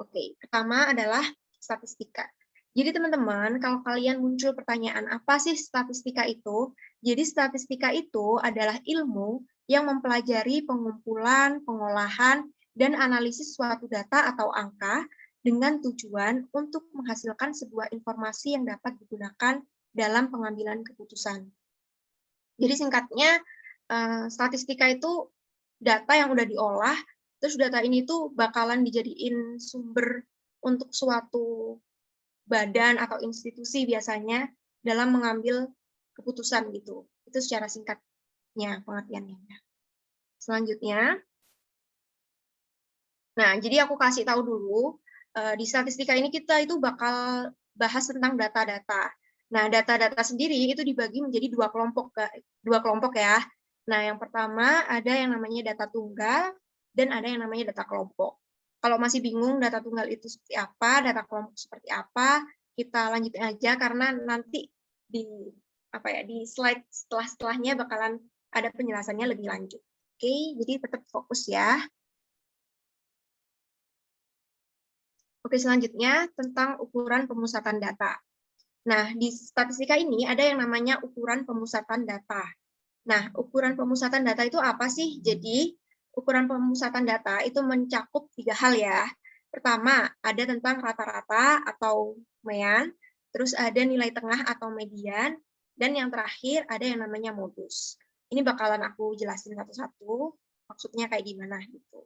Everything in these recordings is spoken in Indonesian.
Oke, pertama adalah statistika. Jadi teman-teman, kalau kalian muncul pertanyaan apa sih statistika itu? Jadi statistika itu adalah ilmu yang mempelajari pengumpulan, pengolahan, dan analisis suatu data atau angka dengan tujuan untuk menghasilkan sebuah informasi yang dapat digunakan dalam pengambilan keputusan. Jadi singkatnya, statistika itu data yang udah diolah, terus data ini tuh bakalan dijadiin sumber untuk suatu badan atau institusi biasanya dalam mengambil keputusan gitu. Itu secara singkatnya pengertiannya. Selanjutnya, nah jadi aku kasih tahu dulu, di statistika ini kita itu bakal bahas tentang data-data. Nah, data-data sendiri itu dibagi menjadi dua kelompok ya. Nah, yang pertama ada yang namanya data tunggal dan ada yang namanya data kelompok. Kalau masih bingung data tunggal itu seperti apa, data kelompok seperti apa, kita lanjutin aja karena nanti di di slide setelahnya bakalan ada penjelasannya lebih lanjut. Oke, jadi tetap fokus ya. Oke, selanjutnya tentang ukuran pemusatan data. Nah, di statistika ini ada yang namanya ukuran pemusatan data. Nah, ukuran pemusatan data itu apa sih? Jadi, ukuran pemusatan data itu mencakup 3 hal ya. Pertama, ada tentang rata-rata atau mean, terus ada nilai tengah atau median, dan yang terakhir ada yang namanya modus. Ini bakalan aku jelasin satu-satu, maksudnya kayak gimana gitu.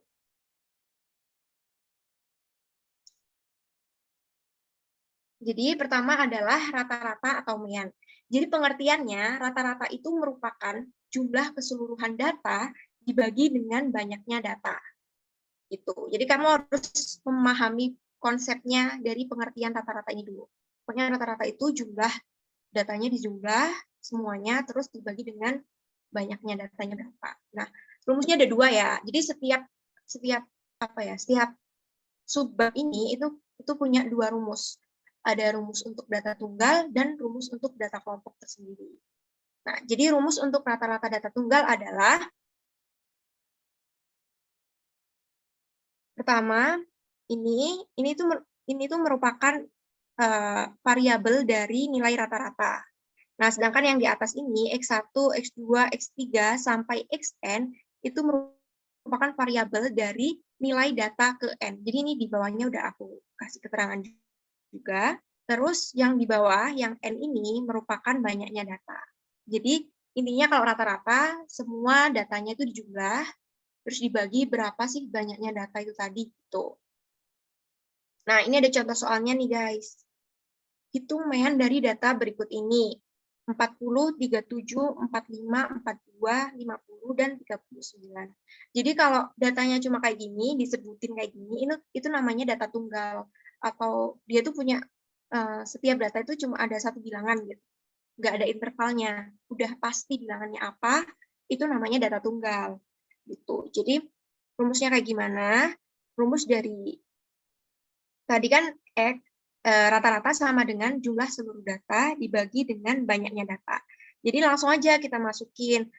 Jadi pertama adalah rata-rata atau mean. Jadi pengertiannya, rata-rata itu merupakan jumlah keseluruhan data dibagi dengan banyaknya data. Gitu. Jadi kamu harus memahami konsepnya dari pengertian rata-rata ini dulu. Pokoknya rata-rata itu jumlah datanya dijumlah semuanya terus dibagi dengan banyaknya datanya berapa. Nah, rumusnya ada 2 ya. Jadi setiap subbab ini itu punya 2 rumus. Ada rumus untuk data tunggal dan rumus untuk data kelompok tersendiri. Nah, jadi rumus untuk rata-rata data tunggal adalah pertama ini tuh merupakan variabel dari nilai rata-rata. Nah, sedangkan yang di atas ini X1, X2, X3 sampai Xn itu merupakan variabel dari nilai data ke n. Jadi ini di bawahnya udah aku kasih keterangan juga. Terus yang di bawah, yang N ini merupakan banyaknya data. Jadi intinya kalau rata-rata, semua datanya itu dijumlah, terus dibagi berapa sih banyaknya data itu tadi. Gitu. Nah, ini ada contoh soalnya nih guys. Hitung mean dari data berikut ini. 40, 37, 45, 42, 50, dan 39. Jadi kalau datanya cuma kayak gini, disebutin kayak gini, itu namanya data tunggal. Atau dia tuh punya setiap data itu cuma ada satu bilangan gitu, nggak ada intervalnya, udah pasti bilangannya apa, itu namanya data tunggal gitu. Jadi rumusnya kayak gimana? Rumus dari tadi kan rata-rata sama dengan jumlah seluruh data dibagi dengan banyaknya data. Jadi langsung aja kita masukin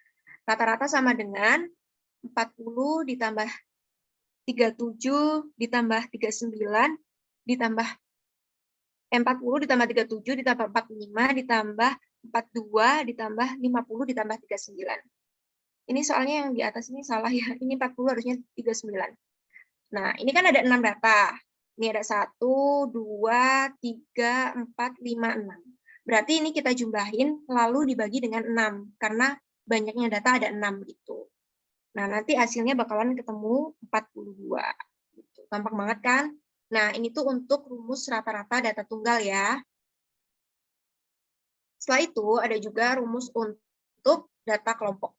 rata-rata sama dengan 40 ditambah 37 ditambah 39 ditambah 40 ditambah 37 ditambah 45 ditambah 42 ditambah 50 ditambah 39. Ini soalnya yang di atas ini salah ya. Ini 40 harusnya 39. Nah, ini kan ada 6 data. Ini ada 1, 2, 3, 4, 5, 6. Berarti ini kita jumlahin lalu dibagi dengan 6. Karena banyaknya data ada 6 gitu. Nah, nanti hasilnya bakalan ketemu 42. Gitu. Gampang banget kan? Nah, ini tuh untuk rumus rata-rata data tunggal ya. Setelah itu ada juga rumus untuk data kelompok.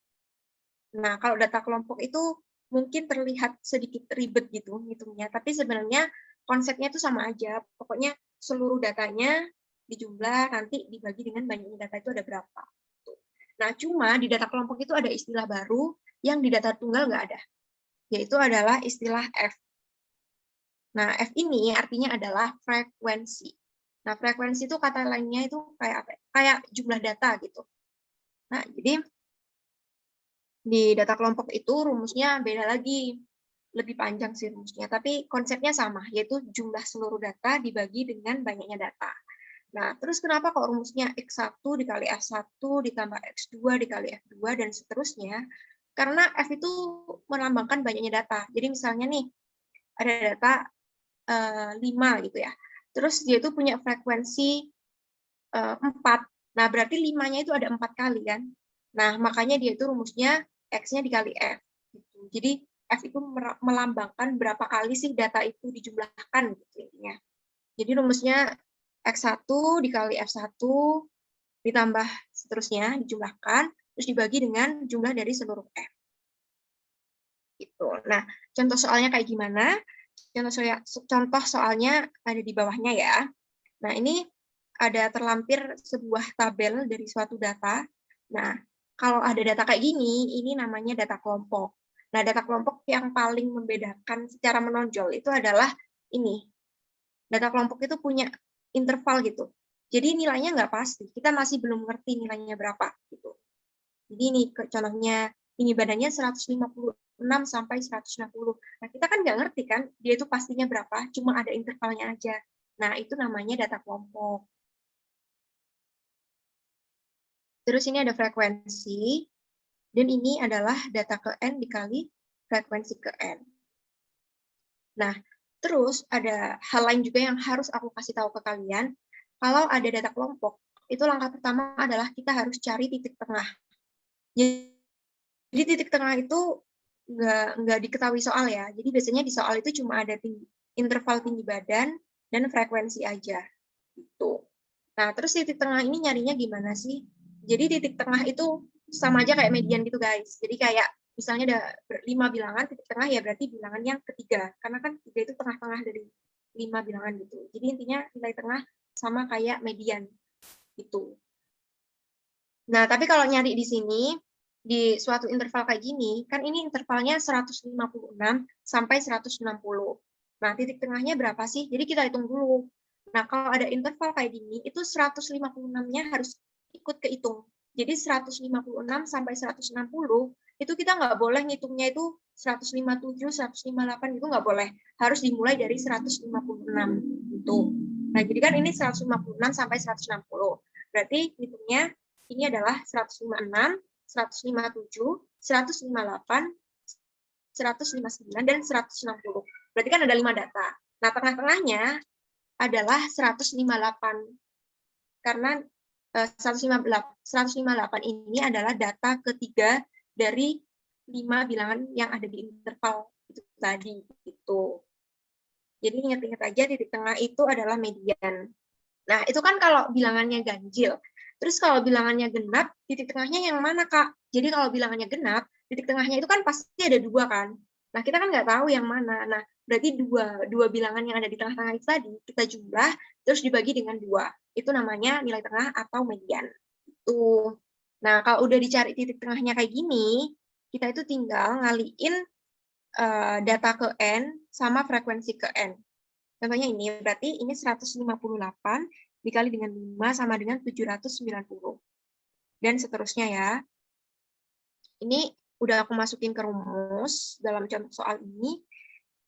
Nah, kalau data kelompok itu mungkin terlihat sedikit ribet gitu hitungnya, tapi sebenarnya konsepnya itu sama aja. Pokoknya seluruh datanya dijumlah, nanti dibagi dengan banyaknya data itu ada berapa. Nah, cuma di data kelompok itu ada istilah baru yang di data tunggal nggak ada, yaitu adalah istilah F. Nah, F ini artinya adalah frekuensi. Nah, frekuensi itu kata lainnya itu kayak apa? Kayak jumlah data gitu. Nah, jadi di data kelompok itu rumusnya beda lagi. lebih panjang sih rumusnya, tapi konsepnya sama, yaitu jumlah seluruh data dibagi dengan banyaknya data. Nah, terus kenapa kok rumusnya X1 dikali F1 ditambah X2 dikali F2 dan seterusnya? Karena F itu melambangkan banyaknya data. Jadi misalnya nih, ada data 5 gitu ya. Terus dia itu punya frekuensi 4. Nah, berarti 5-nya itu ada 4 kali kan. Nah, makanya dia itu rumusnya X-nya dikali F. Gitu. Jadi, F itu melambangkan berapa kali sih data itu dijumlahkan gitu intinya. Jadi rumusnya X1 dikali F1 ditambah seterusnya dijumlahkan, terus dibagi dengan jumlah dari seluruh F. Gitu. Nah, contoh soalnya kayak gimana? Contoh soalnya ada di bawahnya ya. Nah, ini ada terlampir sebuah tabel dari suatu data. Nah, kalau ada data kayak gini, ini namanya data kelompok. Nah, data kelompok yang paling membedakan secara menonjol itu adalah ini. Data kelompok itu punya interval gitu. Jadi nilainya nggak pasti. Kita masih belum ngerti nilainya berapa gitu. Jadi ini contohnya tinggi badannya 156 sampai 160. Nah, kita kan nggak ngerti kan dia itu pastinya berapa, cuma ada intervalnya aja. Nah, itu namanya data kelompok. Terus ini ada frekuensi, dan ini adalah data ke N dikali frekuensi ke N. Nah, terus ada hal lain juga yang harus aku kasih tahu ke kalian. Kalau ada data kelompok, itu langkah pertama adalah kita harus cari titik tengah. Jadi titik tengah itu nggak diketahui soal ya. Jadi biasanya di soal itu cuma ada interval tinggi badan dan frekuensi aja. Gitu. Nah, terus titik tengah ini nyarinya gimana sih? Jadi titik tengah itu sama aja kayak median gitu guys. Jadi kayak misalnya ada 5 bilangan, titik tengah ya berarti bilangan yang ketiga. Karena kan 3 itu tengah-tengah dari 5 bilangan gitu. Jadi intinya nilai tengah sama kayak median gitu. Nah, tapi kalau nyari di sini, di suatu interval kayak gini, kan ini intervalnya 156 sampai 160. Nah, titik tengahnya berapa sih? Jadi kita hitung dulu. Nah, kalau ada interval kayak gini, itu 156-nya harus ikut kehitung. Jadi 156 sampai 160, itu kita nggak boleh ngitungnya itu 157, 158, itu nggak boleh. Harus dimulai dari 156. Gitu. Nah, jadi kan ini 156 sampai 160. Berarti hitungnya ini adalah 156, 157, 158, 159, dan 160. Berarti kan ada 5 data. Nah, tengah-tengahnya adalah 158. Karena 158 ini adalah data ketiga dari 5 bilangan yang ada di interval itu tadi. Gitu. Jadi ingat-ingat aja titik tengah itu adalah median. Nah, itu kan kalau bilangannya ganjil. Terus kalau bilangannya genap, titik tengahnya yang mana, Kak? Jadi kalau bilangannya genap, titik tengahnya itu kan pasti ada 2 kan? Nah, kita kan nggak tahu yang mana. Nah, berarti dua bilangan yang ada di tengah-tengah itu tadi, kita jumlah, terus dibagi dengan 2. Itu namanya nilai tengah atau median. Itu. Nah, kalau udah dicari titik tengahnya kayak gini, kita itu tinggal ngaliin data ke N sama frekuensi ke N. Contohnya ini, berarti ini 158 dikali dengan 5 sama dengan 790. Dan seterusnya ya. Ini udah aku masukin ke rumus dalam contoh soal ini.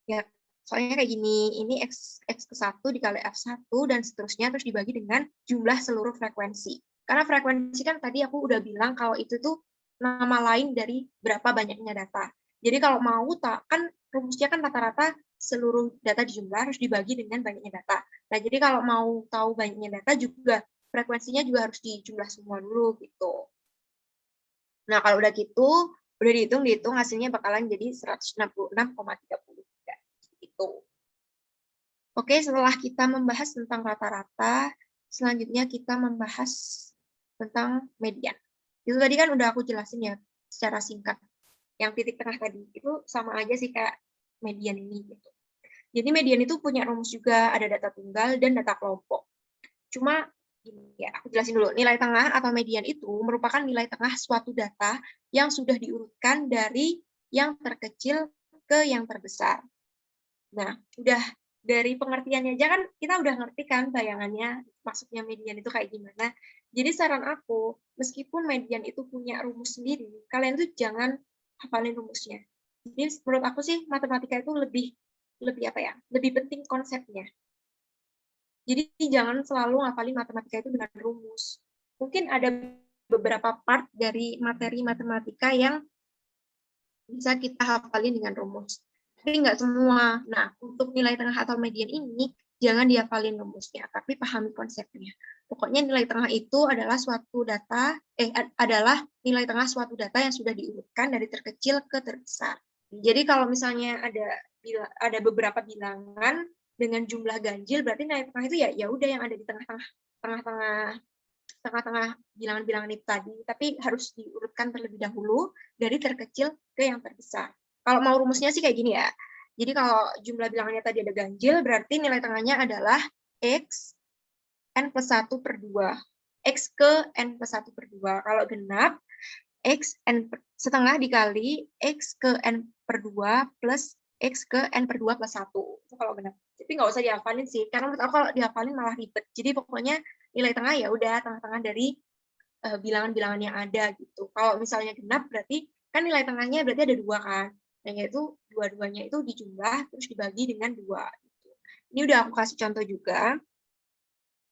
Ya, soalnya kayak gini, ini X ke 1 dikali F1 dan seterusnya, terus dibagi dengan jumlah seluruh frekuensi. Karena frekuensi kan tadi aku udah bilang kalau itu tuh nama lain dari berapa banyaknya data. Jadi kalau mau kan rumusnya kan rata-rata seluruh data dijumlah harus dibagi dengan banyaknya data. Nah, jadi kalau mau tahu banyaknya data juga frekuensinya juga harus dijumlah semua dulu gitu. Nah, kalau udah gitu, udah dihitung hasilnya bakalan jadi 166,33. Itu. Oke, setelah kita membahas tentang rata-rata, selanjutnya kita membahas tentang median. Itu tadi kan udah aku jelasin ya secara singkat. Yang titik tengah tadi itu sama aja sih kayak median ini gitu. Jadi median itu punya rumus juga, ada data tunggal dan data kelompok. Cuma ya, aku jelasin dulu. Nilai tengah atau median itu merupakan nilai tengah suatu data yang sudah diurutkan dari yang terkecil ke yang terbesar. Nah, udah dari pengertiannya aja kan kita udah ngerti kan bayangannya maksudnya median itu kayak gimana. Jadi saran aku, meskipun median itu punya rumus sendiri, kalian tuh jangan hafalin rumusnya. Jadi menurut aku sih matematika itu lebih apa ya, lebih penting konsepnya. Jadi jangan selalu ngafalin matematika itu dengan rumus. Mungkin ada beberapa part dari materi matematika yang bisa kita hafalin dengan rumus. Tapi nggak semua. Nah, untuk nilai tengah atau median ini, jangan dihafalin rumusnya, tapi pahami konsepnya. Pokoknya nilai tengah itu adalah suatu data, adalah nilai tengah suatu data yang sudah diurutkan dari terkecil ke terbesar. Jadi kalau misalnya ada beberapa bilangan dengan jumlah ganjil, berarti nilai tengah itu ya udah yang ada di tengah-tengah bilangan-bilangan itu tadi, tapi harus diurutkan terlebih dahulu dari terkecil ke yang terbesar. Kalau mau rumusnya sih kayak gini ya. Jadi kalau jumlah bilangannya tadi ada ganjil, berarti nilai tengahnya adalah X N plus 1 per 2. X ke N plus 1 per 2. Kalau genap, X N setengah dikali X ke N per 2 plus X ke N per 2 plus 1. Itu kalau genap. Tapi nggak usah dihafalin sih, karena menurut aku kalau dihafalin malah ribet. Jadi pokoknya nilai tengah ya udah tengah-tengah dari bilangan-bilangan yang ada gitu. Kalau misalnya genap berarti kan nilai tengahnya berarti ada 2 kan. Dan yaitu dua-duanya itu dijumlah terus dibagi dengan 2 gitu. Ini udah aku kasih contoh juga.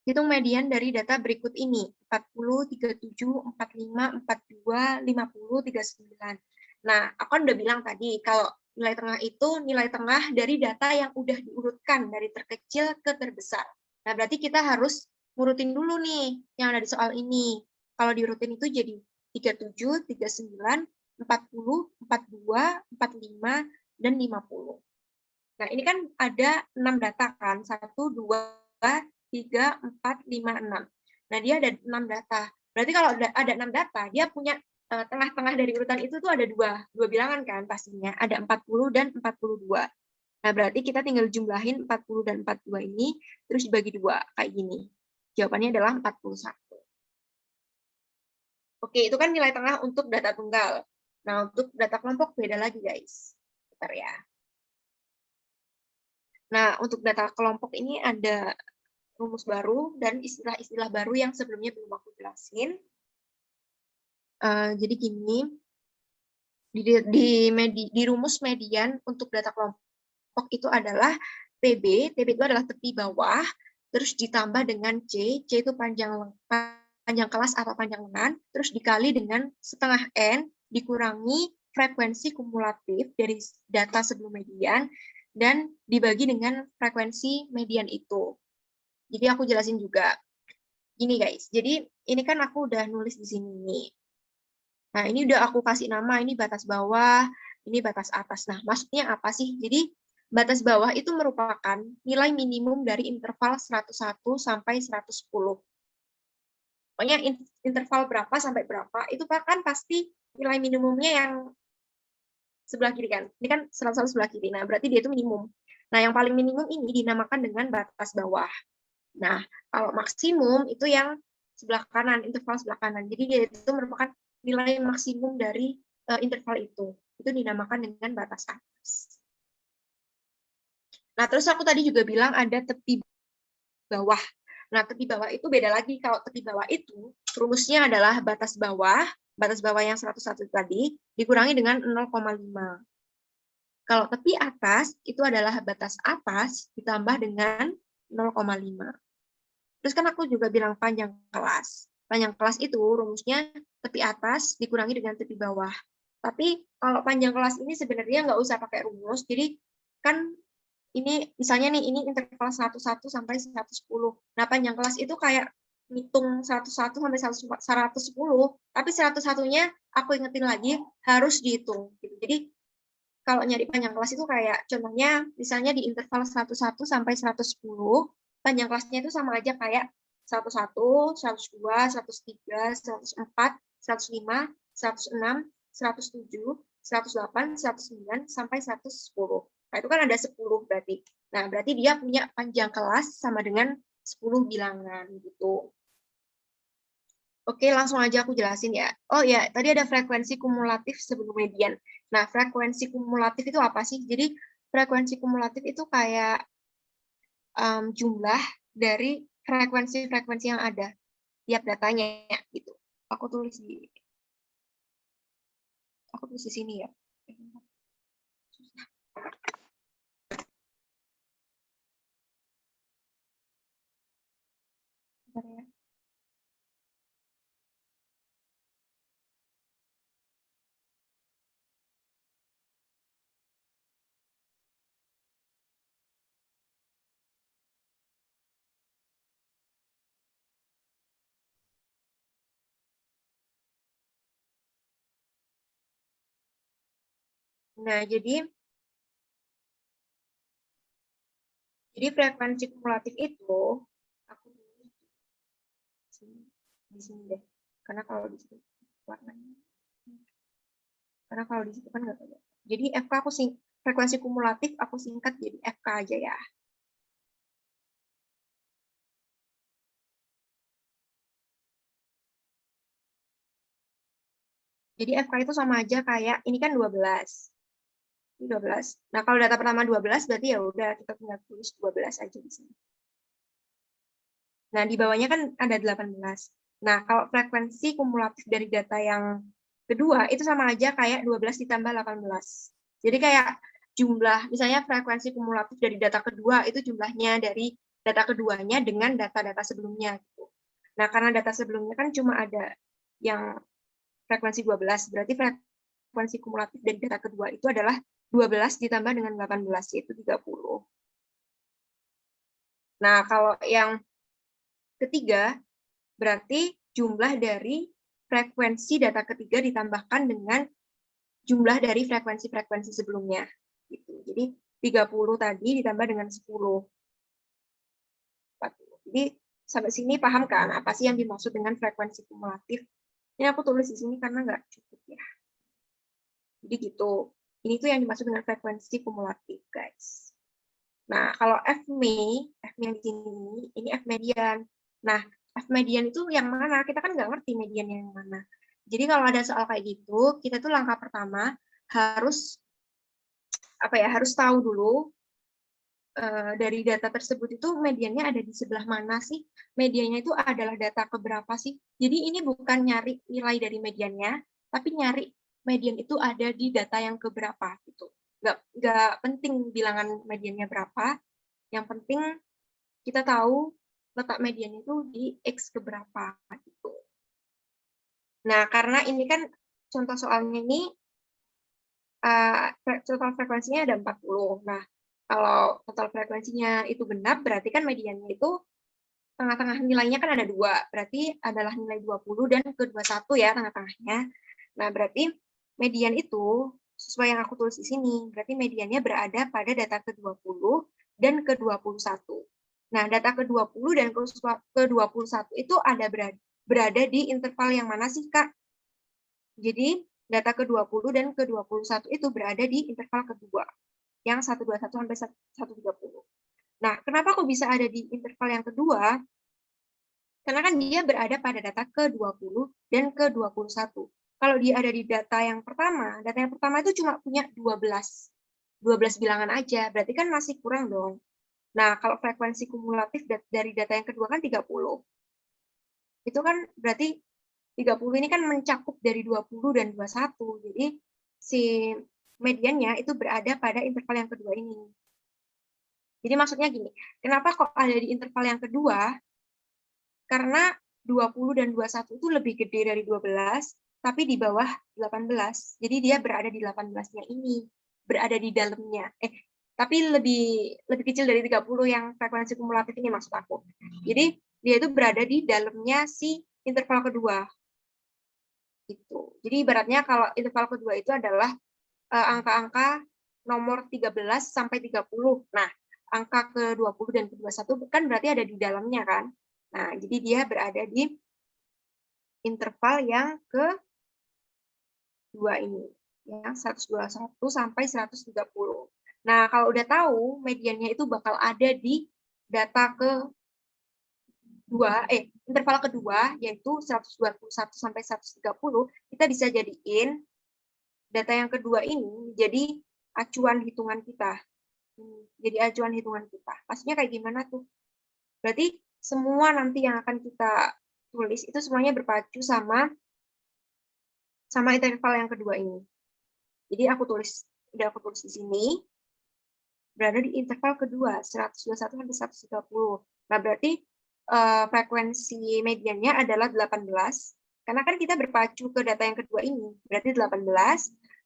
Hitung median dari data berikut ini, 40, 37, 45, 42, 50, 39. Nah, aku kan udah bilang tadi, kalau nilai tengah itu nilai tengah dari data yang udah diurutkan dari terkecil ke terbesar. Nah, berarti kita harus ngurutin dulu nih yang ada di soal ini. Kalau diurutin itu jadi 37, 39, 40, 42, 45, dan 50. Nah, ini kan ada 6 data kan, 1, 2, 3, 4, 5, 6. Nah, dia ada 6 data. Berarti kalau ada 6 data, dia punya tengah-tengah dari urutan itu tuh ada dua bilangan kan pastinya. Ada 40 dan 42. Nah, berarti kita tinggal jumlahin 40 dan 42 ini, terus dibagi 2, kayak gini. Jawabannya adalah 41. Oke, itu kan nilai tengah untuk data tunggal. Nah, untuk data kelompok beda lagi, guys. Bentar ya. Nah, untuk data kelompok ini ada rumus baru dan istilah-istilah baru yang sebelumnya belum aku jelasin. Jadi gini, di rumus median untuk data kelompok itu adalah TB itu adalah tepi bawah, terus ditambah dengan C itu panjang kelas atau panjang lengan, terus dikali dengan setengah N, dikurangi frekuensi kumulatif dari data sebelum median, dan dibagi dengan frekuensi median itu. Jadi aku jelasin juga. Gini guys, jadi ini kan aku udah nulis di sini nih. Nah, ini udah aku kasih nama, ini batas bawah, ini batas atas. Nah, maksudnya apa sih? Jadi, batas bawah itu merupakan nilai minimum dari interval 101 sampai 110. Pokoknya interval berapa sampai berapa, itu kan pasti nilai minimumnya yang sebelah kiri kan. Ini kan 101 sebelah kiri, nah berarti dia itu minimum. Nah, yang paling minimum ini dinamakan dengan batas bawah. Nah, kalau maksimum itu yang sebelah kanan, interval sebelah kanan. Jadi dia itu merupakan nilai maksimum dari interval itu. Itu dinamakan dengan batas atas. Nah, terus aku tadi juga bilang ada tepi bawah. Nah, tepi bawah itu beda lagi. Kalau tepi bawah itu, rumusnya adalah batas bawah yang 101 tadi, dikurangi dengan 0,5. Kalau tepi atas, itu adalah batas atas ditambah dengan 0,5. Terus kan aku juga bilang panjang kelas. Panjang kelas itu rumusnya tepi atas dikurangi dengan tepi bawah. Tapi kalau panjang kelas ini sebenarnya nggak usah pakai rumus. Jadi kan ini misalnya nih ini interval 101 sampai 110. Nah, panjang kelas itu kayak ngitung 101 sampai 110, tapi 101-nya aku ingetin lagi harus dihitung gitu. Jadi kalau nyari panjang kelas itu kayak contohnya misalnya di interval 101 sampai 110, panjang kelasnya itu sama aja kayak 101, 102, 103, 104, 105, 106, 107, 108, 109, sampai 110. Nah, itu kan ada 10 berarti. Nah, berarti dia punya panjang kelas sama dengan 10 bilangan gitu. Oke, langsung aja aku jelasin ya. Oh ya, tadi ada frekuensi kumulatif sebelum median. Nah, frekuensi kumulatif itu apa sih? Jadi, frekuensi kumulatif itu kayak jumlah dari frekuensi-frekuensi yang ada tiap datanya gitu. Aku tulis di sini ya. Nah, jadi frekuensi kumulatif itu aku di sini deh. Karena kalau di situ warnanya. Karena kalau di situ kan nggak ada. Jadi FK aku frekuensi kumulatif aku singkat jadi FK aja ya. Jadi FK itu sama aja kayak ini kan 12. Ini 12. Nah, kalau data pertama 12 berarti ya udah kita tinggal tulis 12 aja di sini. Nah, di bawahnya kan ada 18. Nah, kalau frekuensi kumulatif dari data yang kedua itu sama aja kayak 12 ditambah 18. Jadi kayak jumlah, misalnya frekuensi kumulatif dari data kedua itu jumlahnya dari data keduanya dengan data-data sebelumnya. Gitu. Nah, karena data sebelumnya kan cuma ada yang frekuensi 12, berarti frekuensi kumulatif dari data kedua itu adalah 12 ditambah dengan 18, yaitu 30. Nah, kalau yang ketiga, berarti jumlah dari frekuensi data ketiga ditambahkan dengan jumlah dari frekuensi-frekuensi sebelumnya. Gitu. Jadi 30 tadi ditambah dengan 10. 40. Jadi sampai sini paham kan apa sih yang dimaksud dengan frekuensi kumulatif? Ini aku tulis di sini karena nggak cukup ya. Jadi gitu. Ini tuh yang dimaksud dengan frekuensi kumulatif, guys. Nah, kalau F-me yang di sini, ini F median. Nah, F median itu yang mana? Kita kan nggak ngerti median yang mana. Jadi kalau ada soal kayak gitu, kita tuh langkah pertama harus harus tahu dulu dari data tersebut itu mediannya ada di sebelah mana sih? Mediannya itu adalah data keberapa sih? Jadi ini bukan nyari nilai dari mediannya, tapi nyari median itu ada di data yang keberapa gitu. Nggak penting bilangan mediannya berapa, yang penting kita tahu letak mediannya itu di X keberapa gitu. Nah, karena ini kan contoh soalnya ini total frekuensinya ada 40. Nah, kalau total frekuensinya itu genap, berarti kan mediannya itu tengah-tengah nilainya kan ada 2. Berarti adalah nilai 20 dan ke-21 ya tengah-tengahnya. Nah, berarti median itu sesuai yang aku tulis di sini. Berarti mediannya berada pada data ke-20 dan ke-21. Nah, data ke-20 dan ke-21 itu berada di interval yang mana sih, Kak? Jadi, data ke-20 dan ke-21 itu berada di interval kedua, yang 121 sampai 130. Nah, kenapa kok bisa ada di interval yang kedua? Karena kan dia berada pada data ke-20 dan ke-21. Kalau dia ada di data yang pertama itu cuma punya 12 bilangan aja, berarti kan masih kurang dong. Nah, kalau frekuensi kumulatif dari data yang kedua kan 30. Itu kan berarti 30 ini kan mencakup dari 20 dan 21. Jadi si mediannya itu berada pada interval yang kedua ini. Jadi maksudnya gini, kenapa kok ada di interval yang kedua? Karena 20 dan 21 itu lebih gede dari 12, tapi di bawah 18. Jadi dia berada di 18-nya ini, berada di dalamnya. Tapi lebih kecil dari 30 yang frekuensi kumulatif ini maksud aku. Jadi dia itu berada di dalamnya si interval kedua. Gitu. Jadi ibaratnya kalau interval kedua itu adalah angka-angka nomor 13 sampai 30. Nah, angka ke-20 dan ke-21 kan berarti ada di dalamnya kan. Nah, jadi dia berada di interval yang ke-2 ini, yang 121 sampai 130. Nah, kalau udah tahu mediannya itu bakal ada di data interval kedua, yaitu 121 sampai 130, kita bisa jadiin data yang kedua ini jadi acuan hitungan kita. Jadi acuan hitungan kita. Maksudnya kayak gimana tuh? Berarti semua nanti yang akan kita tulis itu semuanya berpacu sama interval yang kedua ini. Jadi udah aku tulis di sini. berada di interval kedua, 121 sampai 130. Nah, berarti frekuensi mediannya adalah 18, karena kan kita berpacu ke data yang kedua ini, berarti 18,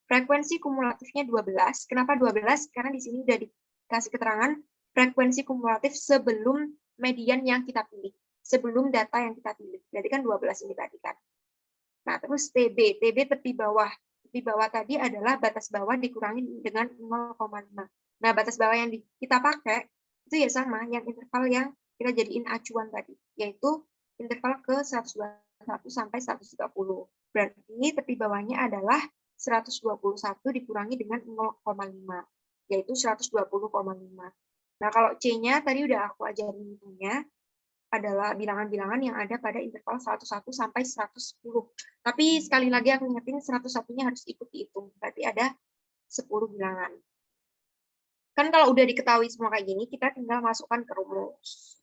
frekuensi kumulatifnya 12. Kenapa 12? Karena di sini udah dikasih keterangan frekuensi kumulatif sebelum median yang kita pilih, sebelum data yang kita pilih. Berarti kan 12 ini tadi kan. Nah, terus TB tepi bawah. Tepi bawah tadi adalah batas bawah dikurangi dengan 0,5. Nah, batas bawah yang kita pakai itu ya sama yang interval yang kita jadiin acuan tadi, yaitu interval ke 121 sampai 130. Berarti tepi bawahnya adalah 121 dikurangi dengan 0,5, yaitu 120,5. Nah, kalau C-nya tadi udah aku ajarin hitungnya, adalah bilangan-bilangan yang ada pada interval 101 sampai 110. Tapi sekali lagi aku ingetin 101-nya harus ikut dihitung. Berarti ada 10 bilangan. Kan kalau udah diketahui semua kayak gini, kita tinggal masukkan ke rumus.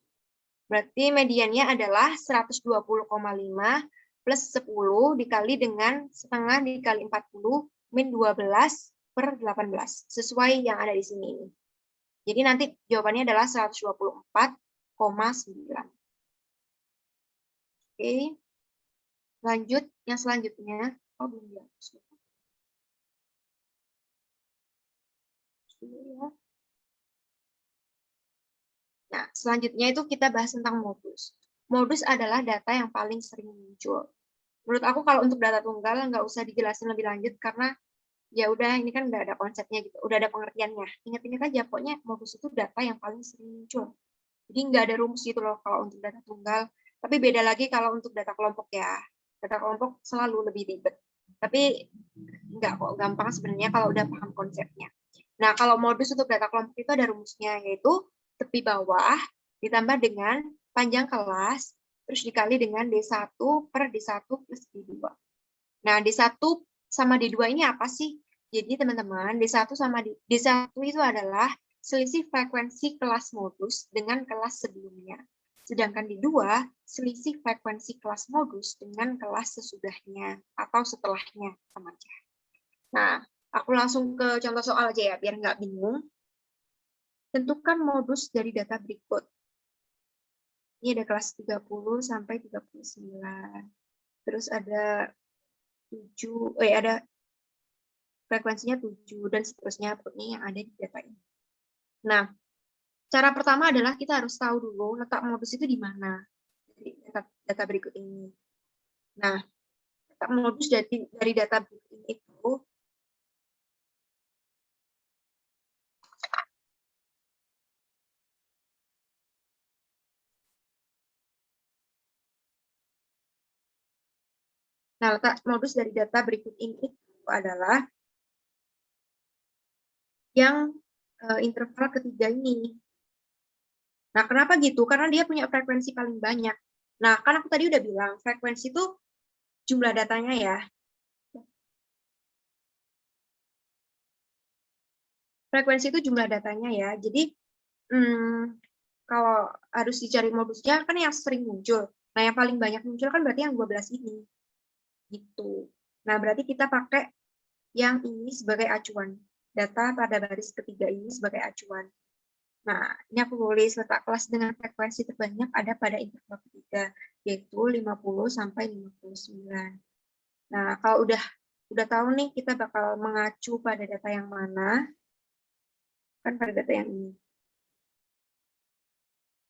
Berarti mediannya adalah 120,5 plus 10 dikali dengan setengah dikali 40 min 12 per 18. Sesuai yang ada di sini. Jadi nanti jawabannya adalah 124,9. Oke, lanjut yang selanjutnya. Oh, belum dihapus. Nah, selanjutnya itu kita bahas tentang modus. Modus adalah data yang paling sering muncul. Menurut aku kalau untuk data tunggal nggak usah dijelasin lebih lanjut karena ya udah ini kan udah ada konsepnya gitu, udah ada pengertiannya. Ingat-ingat aja pokoknya modus itu data yang paling sering muncul. Jadi nggak ada rumus gitu loh kalau untuk data tunggal. Tapi beda lagi kalau untuk data kelompok ya. Data kelompok selalu lebih ribet. Tapi nggak kok gampang sebenarnya kalau udah paham konsepnya. Nah, kalau modus untuk data kelompok itu ada rumusnya, yaitu tepi bawah ditambah dengan panjang kelas, terus dikali dengan D1 per D1 plus D2. Nah, D1 sama D2 ini apa sih? Jadi teman-teman, D1 sama D1 itu adalah selisih frekuensi kelas modus dengan kelas sebelumnya. Sedangkan D2, selisih frekuensi kelas modus dengan kelas sesudahnya atau setelahnya, sama aja. Nah, aku langsung ke contoh soal aja ya, biar nggak bingung. Tentukan modus dari data berikut. Ini ada kelas 30 sampai 39. Terus ada 7, ada frekuensinya 7, dan seterusnya ini yang ada di data ini. Nah, cara pertama adalah kita harus tahu dulu letak modus itu di mana. Dari data berikut ini. Nah, letak modus dari data berikut ini itu Nah, letak modus dari data berikut ini itu adalah yang interval ketiga ini. Nah, kenapa gitu? Karena dia punya frekuensi paling banyak. Nah, kan aku tadi udah bilang, frekuensi itu jumlah datanya ya. Frekuensi itu jumlah datanya ya. Jadi, kalau harus dicari modusnya, kan yang sering muncul. Nah, yang paling banyak muncul kan berarti yang 12 ini. Gitu. Nah, berarti kita pakai yang ini sebagai acuan. Data pada baris ketiga ini sebagai acuan. Nah, ini aku tulis letak kelas dengan frekuensi terbanyak ada pada interval ketiga, yaitu 50 sampai 59. Nah, kalau udah tahu nih kita bakal mengacu pada data yang mana, kan pada data yang ini.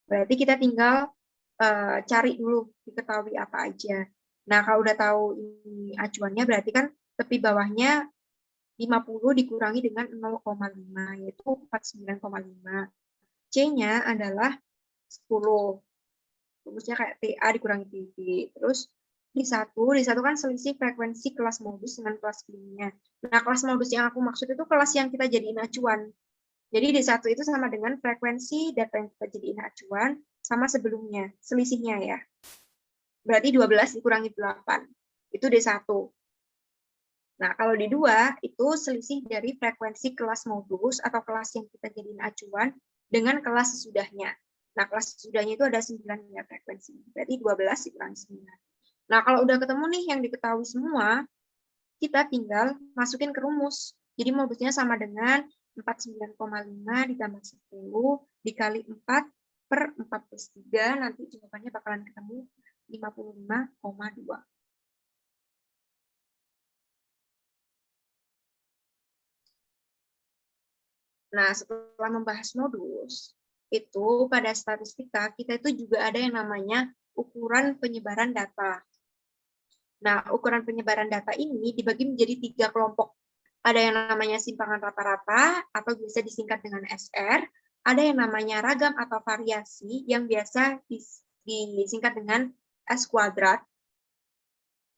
Berarti kita tinggal cari dulu, diketahui apa aja. Nah, kalau udah tahu ini acuannya, berarti kan tepi bawahnya 50 dikurangi dengan 0,5, yaitu 49,5. C-nya adalah 10. Rumusnya kayak TA dikurangi TB. Terus D1 kan selisih frekuensi kelas modus dengan kelas sebelumnya. Nah, kelas modus yang aku maksud itu kelas yang kita jadiin acuan. Jadi D1 itu sama dengan frekuensi data yang kita jadiin acuan sama sebelumnya, selisihnya ya. Berarti 12 dikurangi 8. Itu D1. Nah, kalau D2 itu selisih dari frekuensi kelas modus atau kelas yang kita jadiin acuan dengan kelas sesudahnya. Nah, kelas sesudahnya itu ada 9 ya frekuensi. Berarti 12 dikurangi 9. Nah, kalau udah ketemu nih yang diketahui semua, kita tinggal masukin ke rumus. Jadi modusnya sama dengan 49,5 ditambah 10 dikali 4 per 4+3, nanti jawabannya bakalan ketemu 55,2. Nah, setelah membahas modus, itu pada statistika kita itu juga ada yang namanya ukuran penyebaran data. Nah, ukuran penyebaran data ini dibagi menjadi 3 kelompok. Ada yang namanya simpangan rata-rata atau biasa disingkat dengan SR, ada yang namanya ragam atau variasi yang biasa disingkat dengan S kuadrat.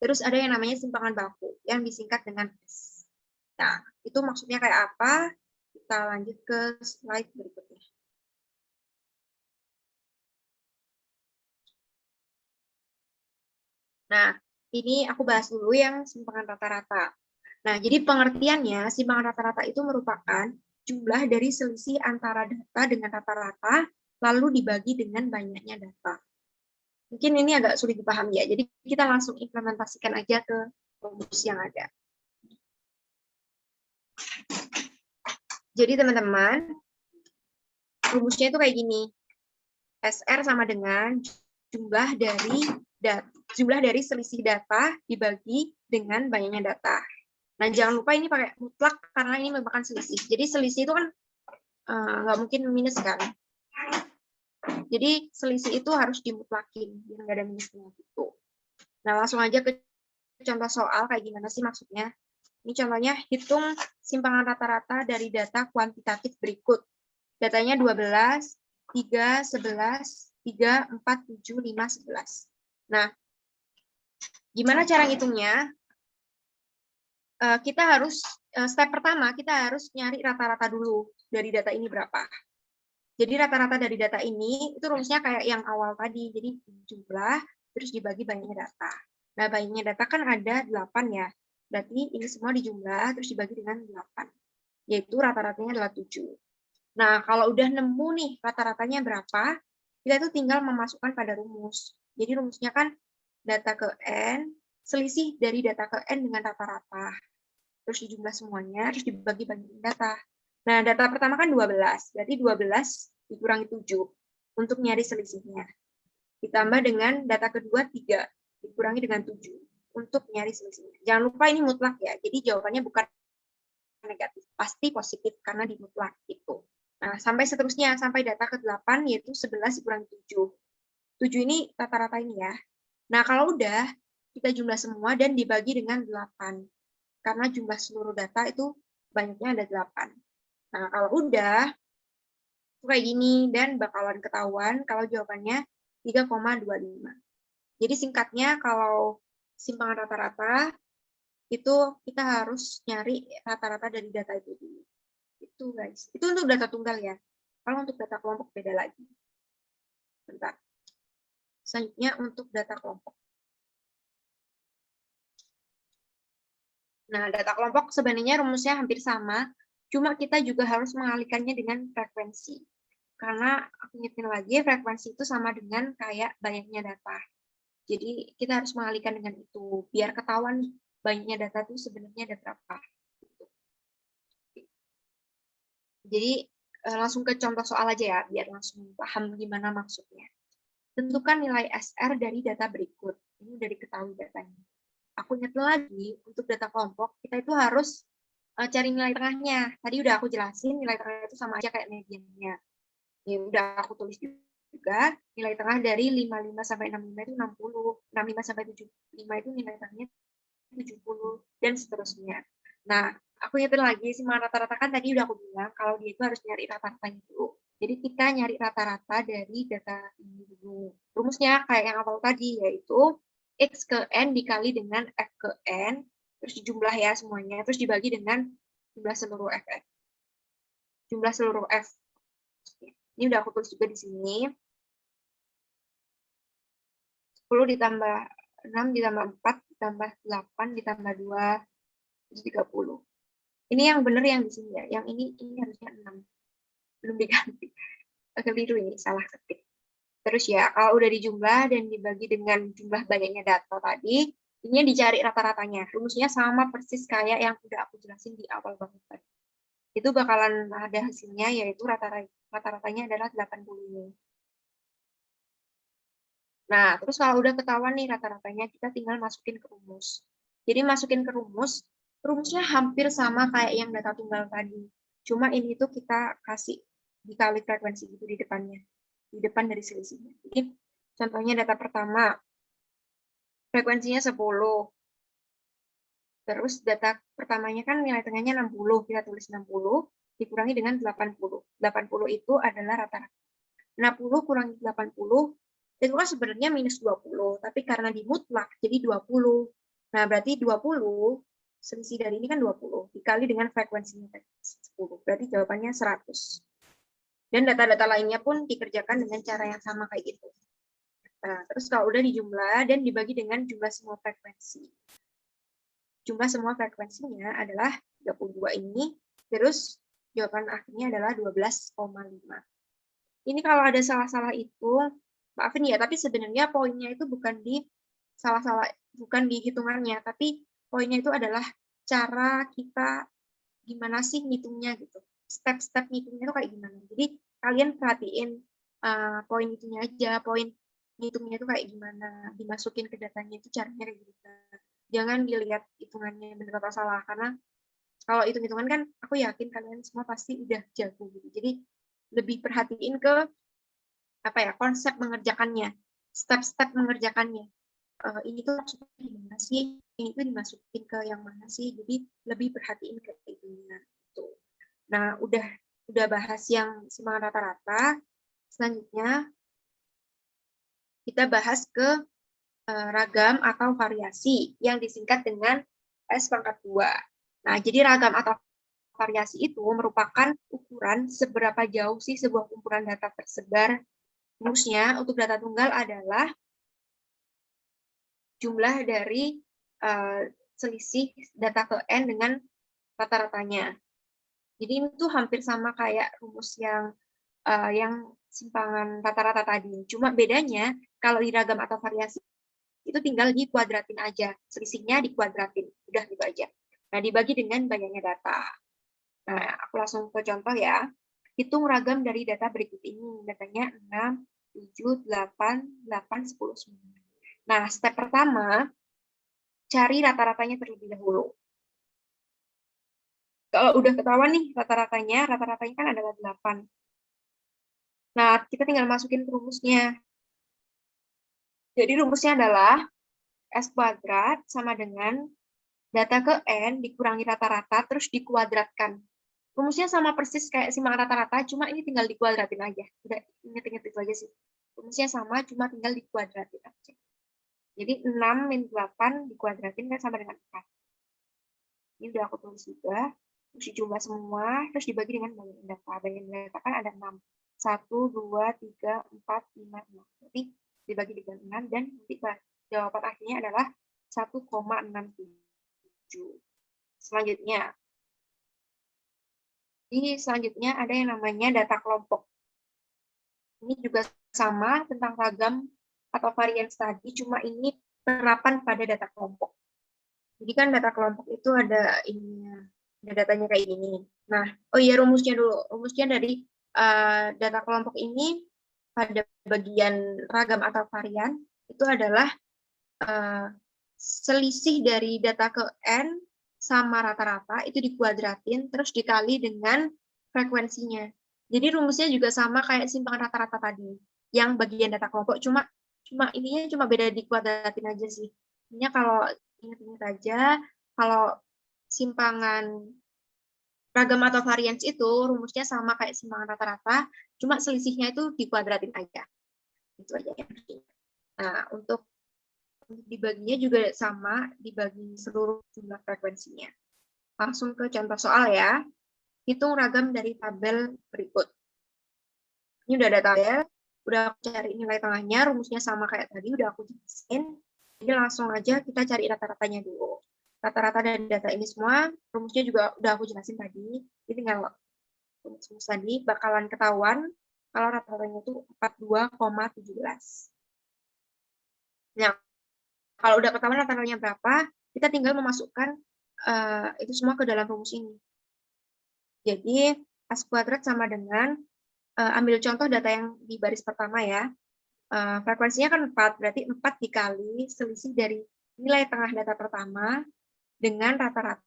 Terus ada yang namanya simpangan baku yang disingkat dengan S. Nah, itu maksudnya kayak apa? Kita lanjut ke slide berikutnya. Nah, ini aku bahas dulu yang simpangan rata-rata. Nah, jadi pengertiannya, simpangan rata-rata itu merupakan jumlah dari selisih antara data dengan rata-rata, lalu dibagi dengan banyaknya data. Mungkin ini agak sulit dipahami ya, jadi kita langsung implementasikan aja ke rumus yang ada. Jadi teman-teman, rumusnya itu kayak gini. SR sama dengan jumlah dari selisih data dibagi dengan banyaknya data. Nah, jangan lupa ini pakai mutlak karena ini merupakan selisih. Jadi selisih itu kan nggak mungkin minus kan. Jadi selisih itu harus dimutlakin, biar nggak ada minusnya gitu. Nah, langsung aja ke contoh soal kayak gimana sih maksudnya. Ini contohnya, hitung simpangan rata-rata dari data kuantitatif berikut. Datanya 12, 3, 11, 3, 4, 7, 5, 11. Nah, gimana cara ngitungnya? Kita harus, step pertama, kita harus nyari rata-rata dulu dari data ini berapa. Jadi rata-rata dari data ini, itu rumusnya kayak yang awal tadi. Jadi jumlah, terus dibagi banyaknya data. Nah, banyaknya data kan ada 8 ya. Berarti ini semua dijumlah, terus dibagi dengan 8. Yaitu rata-ratanya adalah 7. Nah, kalau udah nemu nih rata-ratanya berapa, kita tuh tinggal memasukkan pada rumus. Jadi rumusnya kan data ke N, selisih dari data ke N dengan rata-rata. Terus dijumlah semuanya, terus dibagi bagi data. Nah, data pertama kan 12, berarti 12 dikurangi 7 untuk nyari selisihnya. Ditambah dengan data kedua 3, dikurangi dengan 7 untuk nyari selisihnya. Jangan lupa ini mutlak ya, jadi jawabannya bukan negatif, pasti positif karena dimutlak itu. Nah, sampai seterusnya, sampai data ke-8, yaitu 11 dikurangi 7. 7 ini rata-rata ini ya. Nah, kalau udah, kita jumlah semua dan dibagi dengan 8. Karena jumlah seluruh data itu banyaknya ada 8. Nah, kalau udah, itu kayak gini, dan bakalan ketahuan kalau jawabannya 3,25. Jadi singkatnya, kalau simpangan rata-rata, itu kita harus nyari rata-rata dari data itu dulu. Itu guys, itu untuk data tunggal ya. Kalau untuk data kelompok beda lagi. Bentar. Selanjutnya untuk data kelompok. Nah, data kelompok sebenarnya rumusnya hampir sama, cuma kita juga harus mengalihkannya dengan frekuensi. Karena aku ingetin lagi, frekuensi itu sama dengan kayak banyaknya data. Jadi kita harus mengalihkan dengan itu, biar ketahuan banyaknya data itu sebenarnya ada berapa. Jadi langsung ke contoh soal aja ya, biar langsung paham gimana maksudnya. Tentukan nilai SR dari data berikut. Ini udah diketahui datanya. Aku ingat lagi, untuk data kelompok, kita itu harus cari nilai tengahnya. Tadi udah aku jelasin, nilai tengah itu sama aja kayak mediannya. Ya udah aku tulis juga, nilai tengah dari 55 sampai 65 itu 60, 65 sampai 75 itu nilai tengahnya 70, dan seterusnya. Nah, aku ingetin lagi, simpangan rata-rata kan tadi udah aku bilang, kalau dia itu harus nyari rata-ratanya dulu. Jadi kita nyari rata-rata dari data ini dulu. Rumusnya kayak yang awal tadi, yaitu X ke N dikali dengan F ke N, terus dijumlah ya semuanya, terus dibagi dengan jumlah seluruh F. Jumlah seluruh F. Ini udah aku tulis juga di sini. 10 ditambah 6 ditambah 4 ditambah 8 ditambah 2, terus 30. Ini yang benar yang di sini ya. Yang ini harusnya 6. Belum diganti. Keliru ini, salah ketik. Terus ya, kalau udah dijumlah dan dibagi dengan jumlah banyaknya data tadi, ini dicari rata-ratanya. Rumusnya sama persis kayak yang udah aku jelasin di awal banget tadi. itu bakalan ada hasilnya, yaitu rata-ratanya adalah 80 ini. Nah, terus kalau udah ketahuan nih rata-ratanya, kita tinggal masukin ke rumus. Jadi masukin ke rumus, rumusnya hampir sama kayak yang data tunggal tadi. Cuma ini tuh kita kasih dikali frekuensi gitu di depannya. Di depan dari selisihnya. Jadi contohnya data pertama, frekuensinya 10. Terus data pertamanya kan nilai tengahnya 60, kita tulis 60, dikurangi dengan 80. 80 itu adalah rata-rata. 60 kurangi 80, itu kan sebenarnya minus 20, tapi karena dimutlak jadi 20. Nah, berarti 20, selisih dari ini kan 20, dikali dengan frekuensinya 10, berarti jawabannya 100. Dan data-data lainnya pun dikerjakan dengan cara yang sama kayak gitu. Nah, terus kalau udah dijumlah dan dibagi dengan jumlah semua frekuensi. Jumlah semua frekuensinya adalah 32 ini, terus jawaban akhirnya adalah 12,5. Ini kalau ada salah-salah itu, maafin ya, tapi sebenarnya poinnya itu bukan di bukan di hitungannya, tapi poinnya itu adalah cara kita gimana sih ngitungnya gitu. Step-step ngitungnya itu kayak gimana. Jadi kalian perhatiin poin itunya aja, poin ngitungnya itu kayak gimana, dimasukin ke datanya itu caranya kayak gimana. Jangan dilihat hitungannya benar atau salah, karena kalau hitung-hitungan kan aku yakin kalian semua pasti udah jago gitu. Jadi lebih perhatiin ke apa ya, konsep mengerjakannya, step-step mengerjakannya. Ini tuh maksudnya gimana sih? Ini tuh dimasukin ke yang mana sih? Jadi lebih perhatiin ke itunya. Tuh. Nah, udah bahas yang simpanan rata-rata. Selanjutnya kita bahas ke ragam atau variasi yang disingkat dengan S²2. Nah, jadi ragam atau variasi itu merupakan ukuran seberapa jauh sih sebuah kumpulan data tersebar. Rumusnya untuk data tunggal adalah jumlah dari selisih data ke N dengan rata-ratanya. Jadi ini tuh hampir sama kayak rumus yang simpangan rata-rata tadi. Cuma bedanya kalau di ragam atau variasi itu tinggal dikuadratin aja. Selisihnya dikuadratin. Udah gitu aja. Nah, dibagi dengan banyaknya data. Nah, aku langsung ke contoh ya. Hitung ragam dari data berikut ini. Datanya 6, 7, 8, 8, 10, 9. Nah, step pertama, cari rata-ratanya terlebih dahulu. Kalau udah ketahuan nih rata-ratanya kan adalah 8. Nah, kita tinggal masukin ke rumusnya. Jadi rumusnya adalah S kuadrat sama dengan data ke N dikurangi rata-rata terus dikuadratkan. Rumusnya sama persis kayak simpangan rata-rata, cuma ini tinggal dikuadratin aja. Udah inget-inget itu aja sih. Rumusnya sama, cuma tinggal dikuadratin aja. Jadi 6 min 8 dikuadratin kan sama dengan 4. Ini udah aku tulis juga. Terus dijumlah semua, terus dibagi dengan banyaknya data. Banyaknya data kan ada 6. 1, 2, 3, 4, 5, 6. Jadi dibagi dengan 6 dan nanti jawaban akhirnya adalah 1,67. Selanjutnya ada yang namanya data kelompok. Ini juga sama tentang ragam atau varian tadi, cuma ini penerapan pada data kelompok. Jadi kan data kelompok itu ada ininya, ada datanya kayak gini. Nah, oh iya rumusnya dulu. Rumusnya dari data kelompok ini pada bagian ragam atau varian itu adalah selisih dari data ke N sama rata-rata itu dikuadratin terus dikali dengan frekuensinya. Jadi rumusnya juga sama kayak simpangan rata-rata tadi yang bagian data kelompok, cuma ininya cuma beda dikuadratin aja sih. Ini kalau ingat-ingat aja, kalau simpangan ragam atau varians itu rumusnya sama kayak simpangan rata-rata, cuma selisihnya itu dikuadratin aja. Itu aja ya. Nah, untuk dibaginya juga sama, dibagi seluruh jumlah frekuensinya. Langsung ke contoh soal ya. Hitung ragam dari tabel berikut. Ini udah ada tabel, udah aku cari nilai tengahnya, rumusnya sama kayak tadi, udah aku jelasin. Jadi langsung aja kita cari rata-ratanya dulu. Rata-rata dari data ini semua, rumusnya juga udah aku jelasin tadi. Jadi tinggal rumus tadi bakalan ketahuan kalau rata-ratanya itu 42,17. Nah, kalau udah ketahuan rata-ratanya berapa, kita tinggal memasukkan itu semua ke dalam rumus ini. Jadi S kuadrat sama dengan, ambil contoh data yang di baris pertama ya. Frekuensinya kan 4, berarti 4 dikali selisih dari nilai tengah data pertama dengan rata-rata.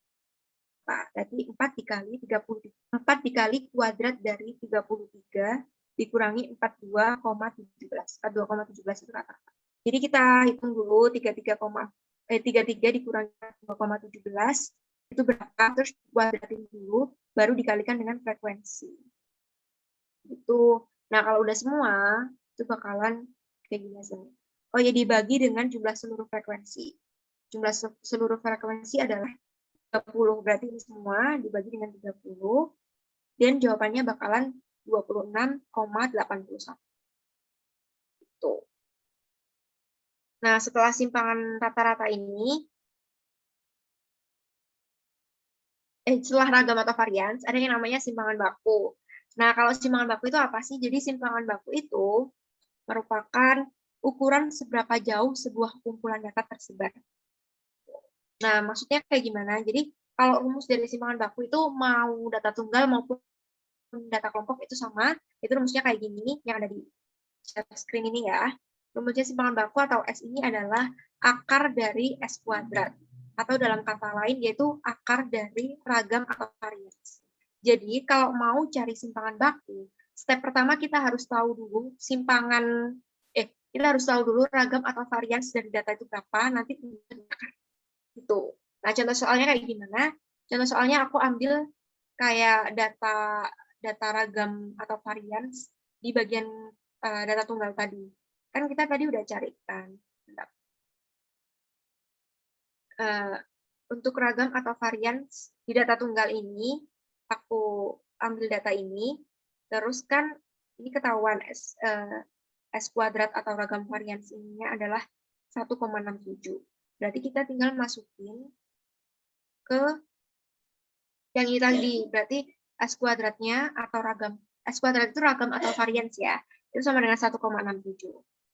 Berarti 4 dikali 30, 4 dikali kuadrat dari 33 dikurangi 42,17. 42,17 itu rata-rata. Jadi kita hitung dulu 33 dikurangi 2,17 itu berapa, terus kuadratin dulu, baru dikalikan dengan frekuensi. Itu. Nah, kalau udah semua, itu bakalan kayak gini hasilnya. Oh ya, dibagi dengan jumlah seluruh frekuensi. Jumlah seluruh frekuensi adalah 30, berarti ini semua dibagi dengan 30, dan jawabannya bakalan 26,81. Itu. Nah, setelah simpangan rata-rata ini, setelah ragam atau varians, ada yang namanya simpangan baku. Nah, kalau simpangan baku itu apa sih? Jadi simpangan baku itu merupakan ukuran seberapa jauh sebuah kumpulan data tersebar. Nah, maksudnya kayak gimana? Jadi, kalau rumus dari simpangan baku itu mau data tunggal maupun data kelompok itu sama, itu rumusnya kayak gini, yang ada di screen ini ya. Rumusnya simpangan baku atau S ini adalah akar dari S kuadrat. Atau dalam kata lain, yaitu akar dari ragam atau varians. Jadi, kalau mau cari simpangan baku, step pertama kita harus tahu dulu kita harus tahu dulu ragam atau varians dari data itu berapa, nanti itu. Nah, contoh soalnya kayak gimana? Contoh soalnya aku ambil kayak data ragam atau varians di bagian data tunggal tadi. Kan kita tadi udah cari kan. Untuk ragam atau varians di data tunggal ini, aku ambil data ini, terus kan ini ketahuan S kuadrat atau ragam varians ininya adalah 1,67. Berarti kita tinggal masukin ke yang ini tadi. Berarti S kuadratnya atau ragam. S kuadrat itu ragam atau varians ya. Itu sama dengan 1,67.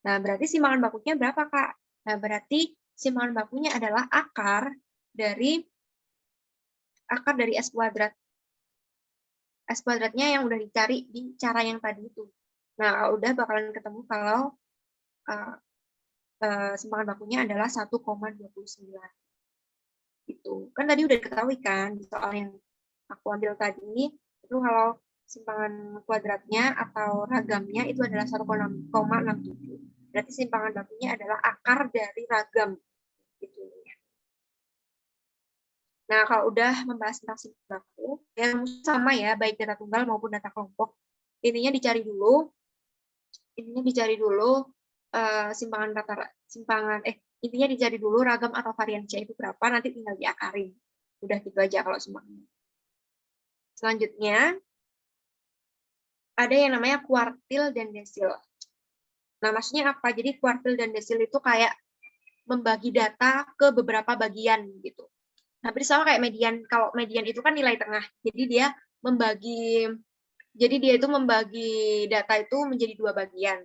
Nah, berarti simpangan bakunya berapa, Kak? Nah, berarti simpangan bakunya adalah akar dari S kuadrat. S kuadratnya yang udah dicari di cara yang tadi itu. Nah, udah bakalan ketemu kalau simpangan bakunya adalah 1,29. Gitu. Kan tadi udah diketahui kan di soal yang aku ambil tadi, itu kalau simpangan kuadratnya atau ragamnya itu adalah 1,67. Berarti simpangan bakunya adalah akar dari ragam. Gitu. Nah, kalau udah membahas tentang simpangan baku, yang sama ya, baik data tunggal maupun data kelompok. Intinya dicari dulu intinya dicari dulu ragam atau variannya itu berapa, nanti tinggal diakarin. Udah gitu aja kalau simpangan. Selanjutnya, ada yang namanya kuartil dan desil. Nah, maksudnya apa? Jadi kuartil dan desil itu kayak membagi data ke beberapa bagian gitu. Hampir sama kayak median. Kalau median itu kan nilai tengah. Jadi dia membagi data itu menjadi 2 bagian.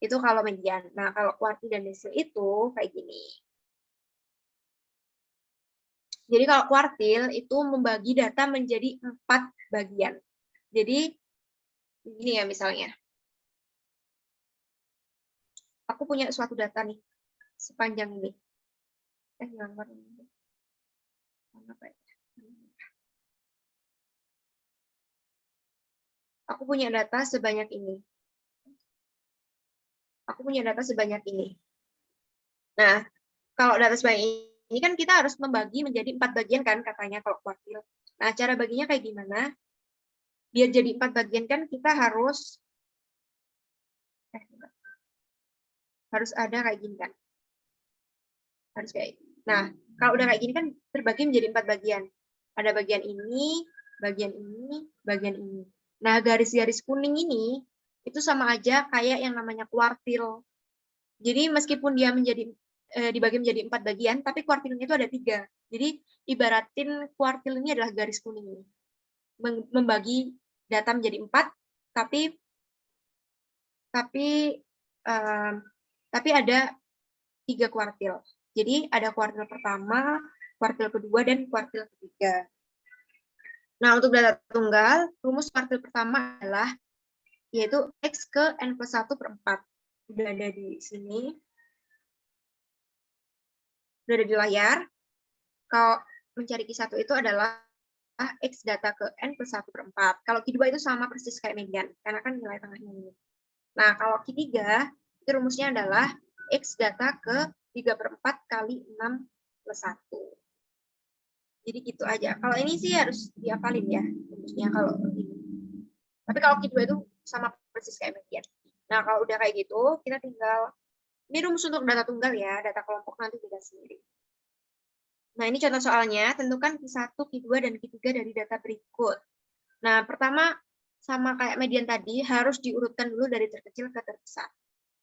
Itu kalau median. Nah, kalau kuartil dan desil itu kayak gini. Jadi kalau kuartil itu membagi data menjadi 4 bagian. Jadi ini ya misalnya. Aku punya suatu data nih sepanjang ini. Aku punya data sebanyak ini. Nah, kalau data sebanyak ini kan kita harus membagi menjadi 4 bagian kan katanya kalau kuartil. Nah, cara baginya kayak gimana? Biar jadi 4 bagian kan kita harus ada kayak gini kan. Harus kayak. Nah, kalau udah kayak gini kan terbagi menjadi 4 bagian. Ada bagian ini, bagian ini, bagian ini. Nah, garis-garis kuning ini itu sama aja kayak yang namanya kuartil. Jadi meskipun dia dibagi menjadi 4 bagian, tapi kuartilnya itu ada 3. Jadi ibaratin kuartil ini adalah garis kuning ini. Membagi data menjadi 4, tapi ada 3 kuartil. Jadi ada kuartil pertama, kuartil kedua, dan kuartil ketiga. Nah, untuk data tunggal, rumus kuartil pertama adalah yaitu X ke N plus 1 per 4. Udah ada di sini. Udah ada di layar. Kalau mencari Q1 itu adalah X data ke N plus 1 per 4. Kalau Q2 itu sama persis kayak median, karena kan nilai tengahnya ini. Nah, kalau Q3, itu rumusnya adalah X data ke 3 per 4 kali 6 plus 1. Jadi gitu aja. Kalau ini sih harus dihafalin ya, rumusnya kalau ini. Tapi kalau Q2 itu sama persis kayak median. Nah, kalau udah kayak gitu, kita tinggal, ini rumus untuk data tunggal ya, data kelompok nanti beda sendiri. Nah, ini contoh soalnya, tentukan Q1, Q2, dan Q3 dari data berikut. Nah, pertama, sama kayak median tadi, harus diurutkan dulu dari terkecil ke terbesar.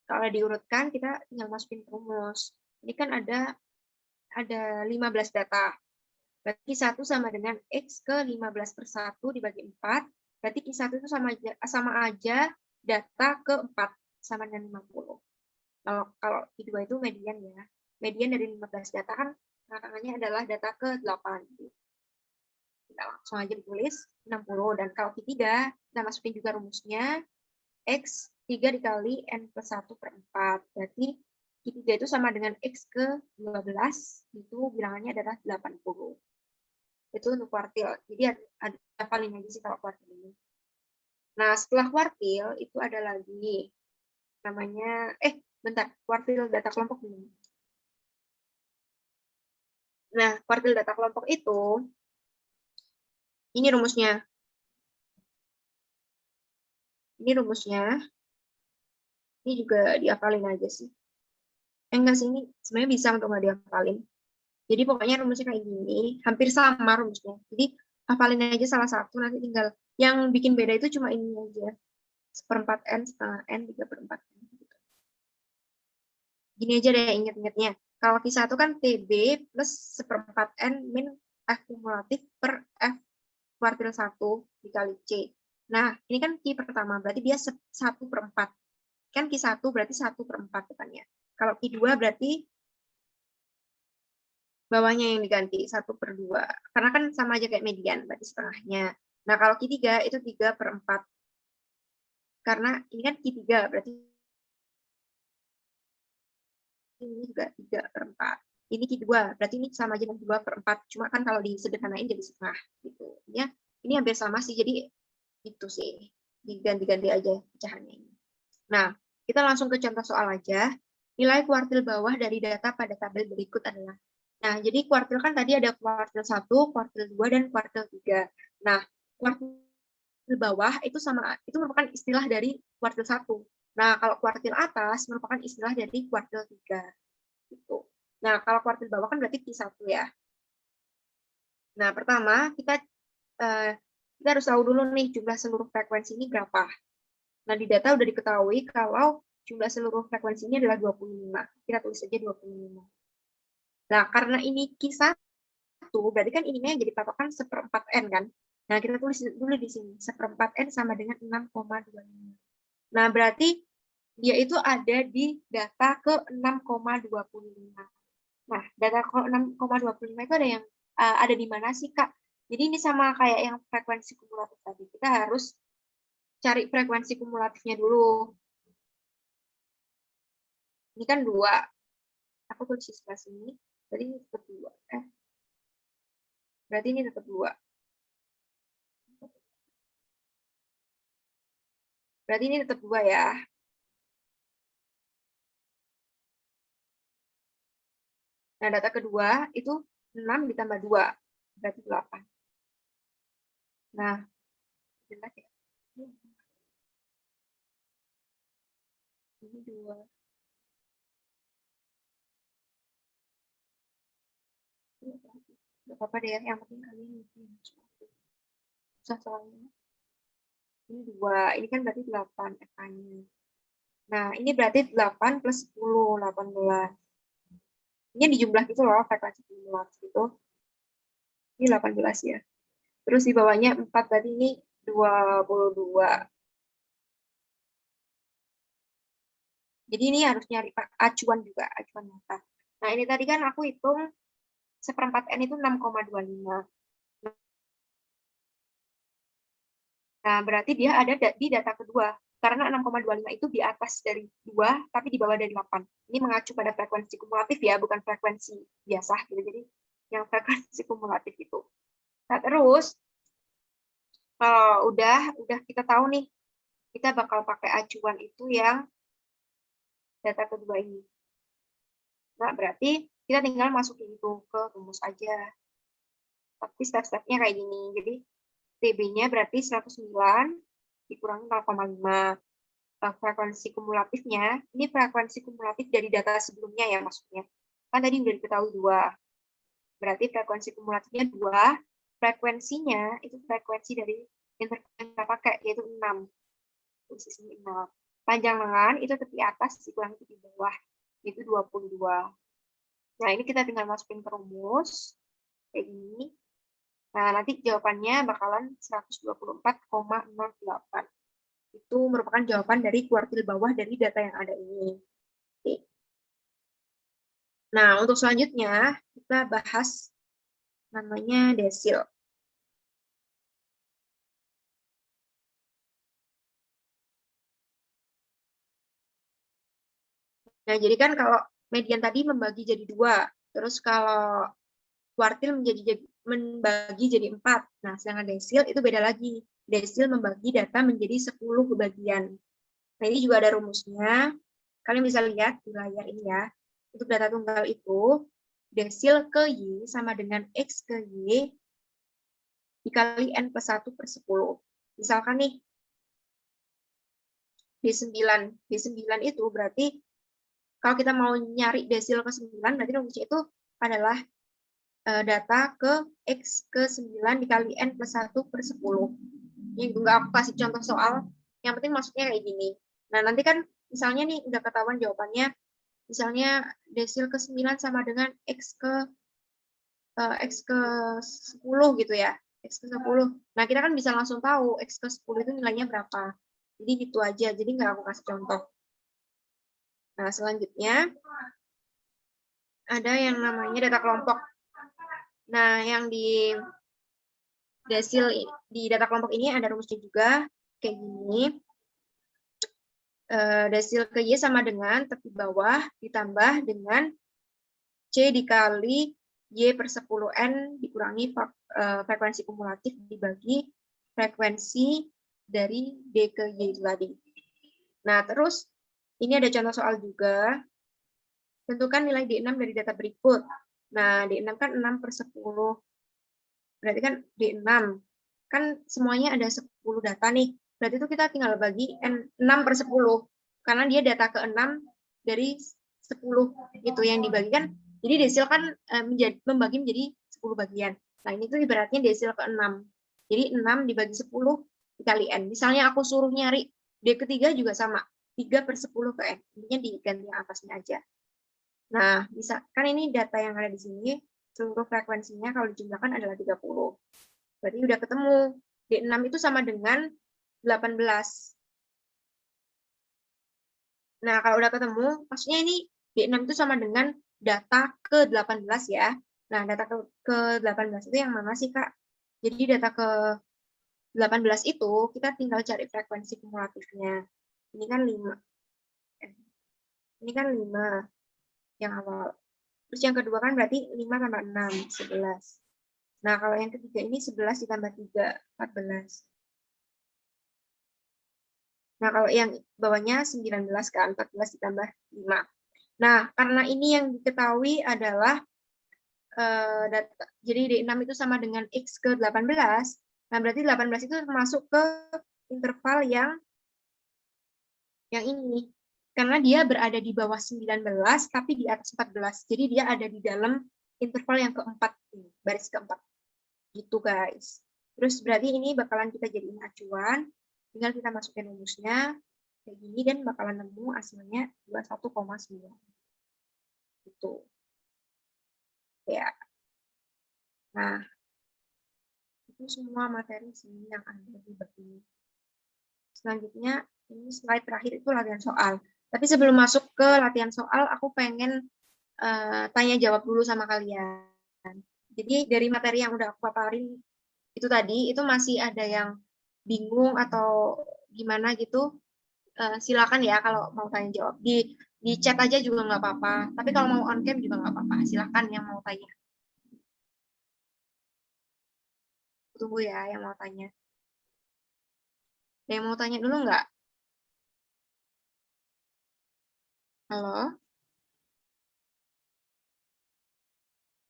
Kalau diurutkan, kita tinggal masukin rumus. Ini kan ada 15 data. Berarti Q1 sama dengan X ke 15 per 1 dibagi 4. Berarti Q1 itu sama aja data ke 4, sama dengan 50. Kalau Q2 itu median ya. Median dari 15 data kan tangannya adalah data ke 8. Kita langsung aja ditulis 60. Dan kalau Q3, kita masukin juga rumusnya. X 3 dikali N plus 1 per 4. Berarti Q3 itu sama dengan X ke 12. Itu bilangannya adalah 80. Itu untuk kuartil. Jadi ada paling aja sih kalau kuartil ini. Nah, setelah kuartil, itu ada lagi. Namanya, bentar. Kuartil data kelompok dulu. Nah, kuartil data kelompok itu, ini rumusnya. Ini rumusnya. Ini juga dihafalin aja sih. Enggak sih, ini sebenarnya bisa untuk nggak dihafalin. Jadi pokoknya rumusnya kayak gini. Hampir sama rumusnya. Jadi hafalin aja salah satu, nanti tinggal. Yang bikin beda itu cuma ini aja. 1/4 N, setengah N, 3 per 4 N. Gini aja deh inget-ingetnya. Kalau Q1 kan TB plus 1/4 N min F kumulatif per F kuartil 1 dikali C. Nah, ini kan Q pertama, berarti dia 1/4. Kan Q1 berarti 1/4 depannya. Kalau Q2 berarti bawahnya yang diganti, 1/2. Karena kan sama aja kayak median, berarti setengahnya. Nah, kalau Q3 itu 3/4. Karena ini kan Q3, berarti ini juga 3/4. Ini Q2, berarti ini sama aja dengan 2/4. Cuma kan kalau disederhanain jadi setengah. Gitu. Ya, ini hampir sama sih, jadi itu sih. Diganti-ganti aja pecahannya ini. Nah, kita langsung ke contoh soal aja. Nilai kuartil bawah dari data pada tabel berikut adalah. Nah, jadi kuartil kan tadi ada kuartil 1, kuartil 2, dan kuartil 3. Nah, kuartil bawah itu merupakan istilah dari kuartil 1. Nah, kalau kuartil atas merupakan istilah dari kuartil 3. Gitu. Nah, kalau kuartil bawah kan berarti Q1 ya. Nah, pertama kita harus tahu dulu nih jumlah seluruh frekuensi ini berapa. Nah, di data udah diketahui kalau jumlah seluruh frekuensi ini adalah 25. Kita tulis saja 25. Nah, karena ini Q1, berarti kan ininya yang jadi patokan 1/4 N kan. Nah, kita tulis dulu di sini. 1/4 N sama dengan 6,25. Nah, berarti dia itu ada di data ke 6,25. Nah, data ke 6,25 itu ada di mana sih, Kak? Jadi ini sama kayak yang frekuensi kumulatif tadi. Kita harus cari frekuensi kumulatifnya dulu. Ini kan 2. Aku tulis di sebelah sini. Berarti ini tetap 2. Berarti ini tetap 2. Berarti ini tetap 2 ya. Nah, data kedua itu 6 ditambah 2. Berarti 8. Nah, jelas ya. Ini 2. Gak apa-apa deh ya, yang penting kalian susah soalnya. Ini 2, ini kan berarti 8 FA-nya. Nah, ini berarti 8 plus 10, 18. Ini dijumlah gitu loh, frekuensi kumulatif itu. Ini 18 ya. Terus di bawahnya 4, berarti ini 22. Jadi ini harus nyari acuan juga, acuan mata. Nah, ini tadi kan aku hitung 1/4 N itu 6,25. Nah, berarti dia ada di data kedua. Karena 6,25 itu di atas dari 2, tapi di bawah dari 8. Ini mengacu pada frekuensi kumulatif ya, bukan frekuensi biasa. Gitu. Jadi yang frekuensi kumulatif itu. Nah, terus, kalau udah kita tahu nih, kita bakal pakai acuan itu yang data kedua ini. Nah, berarti kita tinggal masukin itu ke rumus aja. Tapi step-stepnya kayak gini. Jadi, TB-nya berarti 109 dikurangi 0,5. Frekuensi kumulatifnya, ini frekuensi kumulatif dari data sebelumnya ya maksudnya. Kan tadi udah diketahui 2. Berarti frekuensi kumulatifnya 2. Frekuensinya itu frekuensi dari interval yang kita pakai, yaitu 6. Posisinya 6. Panjang lengan itu tepi atas dikurangi tepi bawah, itu 22. Nah, ini kita tinggal masukin ke rumus. Kayak gini. Nah, nanti jawabannya bakalan 124,08. Itu merupakan jawaban dari kuartil bawah dari data yang ada ini. Oke. Nah, untuk selanjutnya kita bahas namanya desil. Nah, jadi kan kalau median tadi membagi jadi 2, terus kalau kuartil membagi jadi 4. Nah, sedangkan desil itu beda lagi. Desil membagi data menjadi 10 bagian. Nah, ini juga ada rumusnya. Kalian bisa lihat di layar ini ya. Untuk data tunggal itu, desil ke Y sama dengan X ke Y dikali N plus 1 per 10. Misalkan nih, D9. D9 itu berarti, kalau kita mau nyari desil ke 9, berarti rumusnya itu adalah data ke X ke 9 dikali N plus 1 per 10. Ini juga aku kasih contoh soal, yang penting maksudnya kayak gini. Nah, nanti kan misalnya nih udah ketahuan jawabannya, misalnya desil ke 9 sama dengan X ke 10 gitu ya. X ke 10. Nah, kita kan bisa langsung tahu X ke 10 itu nilainya berapa. Jadi gitu aja, jadi nggak aku kasih contoh. Nah, selanjutnya ada yang namanya data kelompok. Nah, yang di desil di data kelompok ini ada rumusnya juga kayak gini. Desil ke Y sama dengan tepi bawah ditambah dengan C dikali Y per 10N dikurangi frekuensi kumulatif dibagi frekuensi dari D ke Y tadi. Nah, terus ini ada contoh soal juga. Tentukan nilai D6 dari data berikut. Nah, D6 kan 6 per 10. Berarti kan D6. Kan semuanya ada 10 data nih. Berarti itu kita tinggal bagi 6 per 10. Karena dia data ke-6 dari 10 itu yang dibagikan. Jadi desil kan membagi menjadi 10 bagian. Nah, ini tuh ibaratnya desil ke-6. Jadi 6 dibagi 10 dikali N. Misalnya aku suruh nyari D ketiga juga sama. 3 per 10 ke N. Intinya diganti yang atasnya aja. Nah, bisa kan ini data yang ada di sini, seluruh frekuensinya kalau dijumlahkan adalah 30. Berarti udah ketemu. D6 itu sama dengan 18. Nah, kalau udah ketemu, maksudnya ini D6 itu sama dengan data ke-18 ya. Nah, data ke-18 itu yang mana sih, Kak? Jadi data ke-18 itu kita tinggal cari frekuensi kumulatifnya. Ini kan 5. Ini kan 5 yang awal. Terus yang kedua kan berarti 5 tambah 6, 11. Nah, kalau yang ketiga ini 11 ditambah 3, 14. Nah, kalau yang bawahnya 19 kan, 14 ditambah 5. Nah, karena ini yang diketahui adalah data, jadi D6 itu sama dengan X ke 18, nah berarti 18 itu masuk ke interval yang ini. Karena dia berada di bawah 19, tapi di atas 14. Jadi dia ada di dalam interval yang keempat, baris keempat. Gitu, guys. Terus berarti ini bakalan kita jadiin acuan. Tinggal kita masukin rumusnya kayak gini dan bakalan nemu hasilnya 21,9. Gitu. Ya. Nah, itu semua materi sini yang ada di bagi. Selanjutnya, ini slide terakhir itu latihan soal. Tapi sebelum masuk ke latihan soal, aku pengen tanya jawab dulu sama kalian. Jadi dari materi yang udah aku paparin itu tadi, itu masih ada yang bingung atau gimana gitu, silakan ya kalau mau tanya jawab. Di chat aja juga nggak apa-apa. Tapi kalau mau on cam juga nggak apa-apa. Silakan yang mau tanya. Tunggu ya yang mau tanya. Ada yang mau tanya dulu nggak? Halo?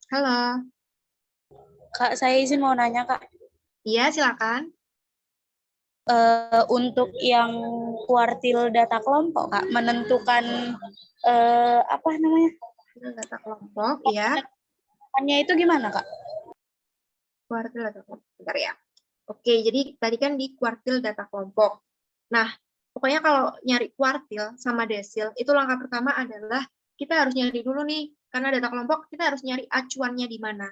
Halo? Kak, saya izin mau nanya, Kak. Iya, silakan. Untuk yang kuartil data kelompok, Kak, menentukan apa namanya? Data kelompok, ya. Hanya itu gimana, Kak? Kuartil data kelompok. Bentar ya. Oke, jadi tadi kan di kuartil data kelompok. Nah, pokoknya kalau nyari kuartil sama desil, itu langkah pertama adalah kita harus nyari dulu nih, karena data kelompok kita harus nyari acuannya di mana.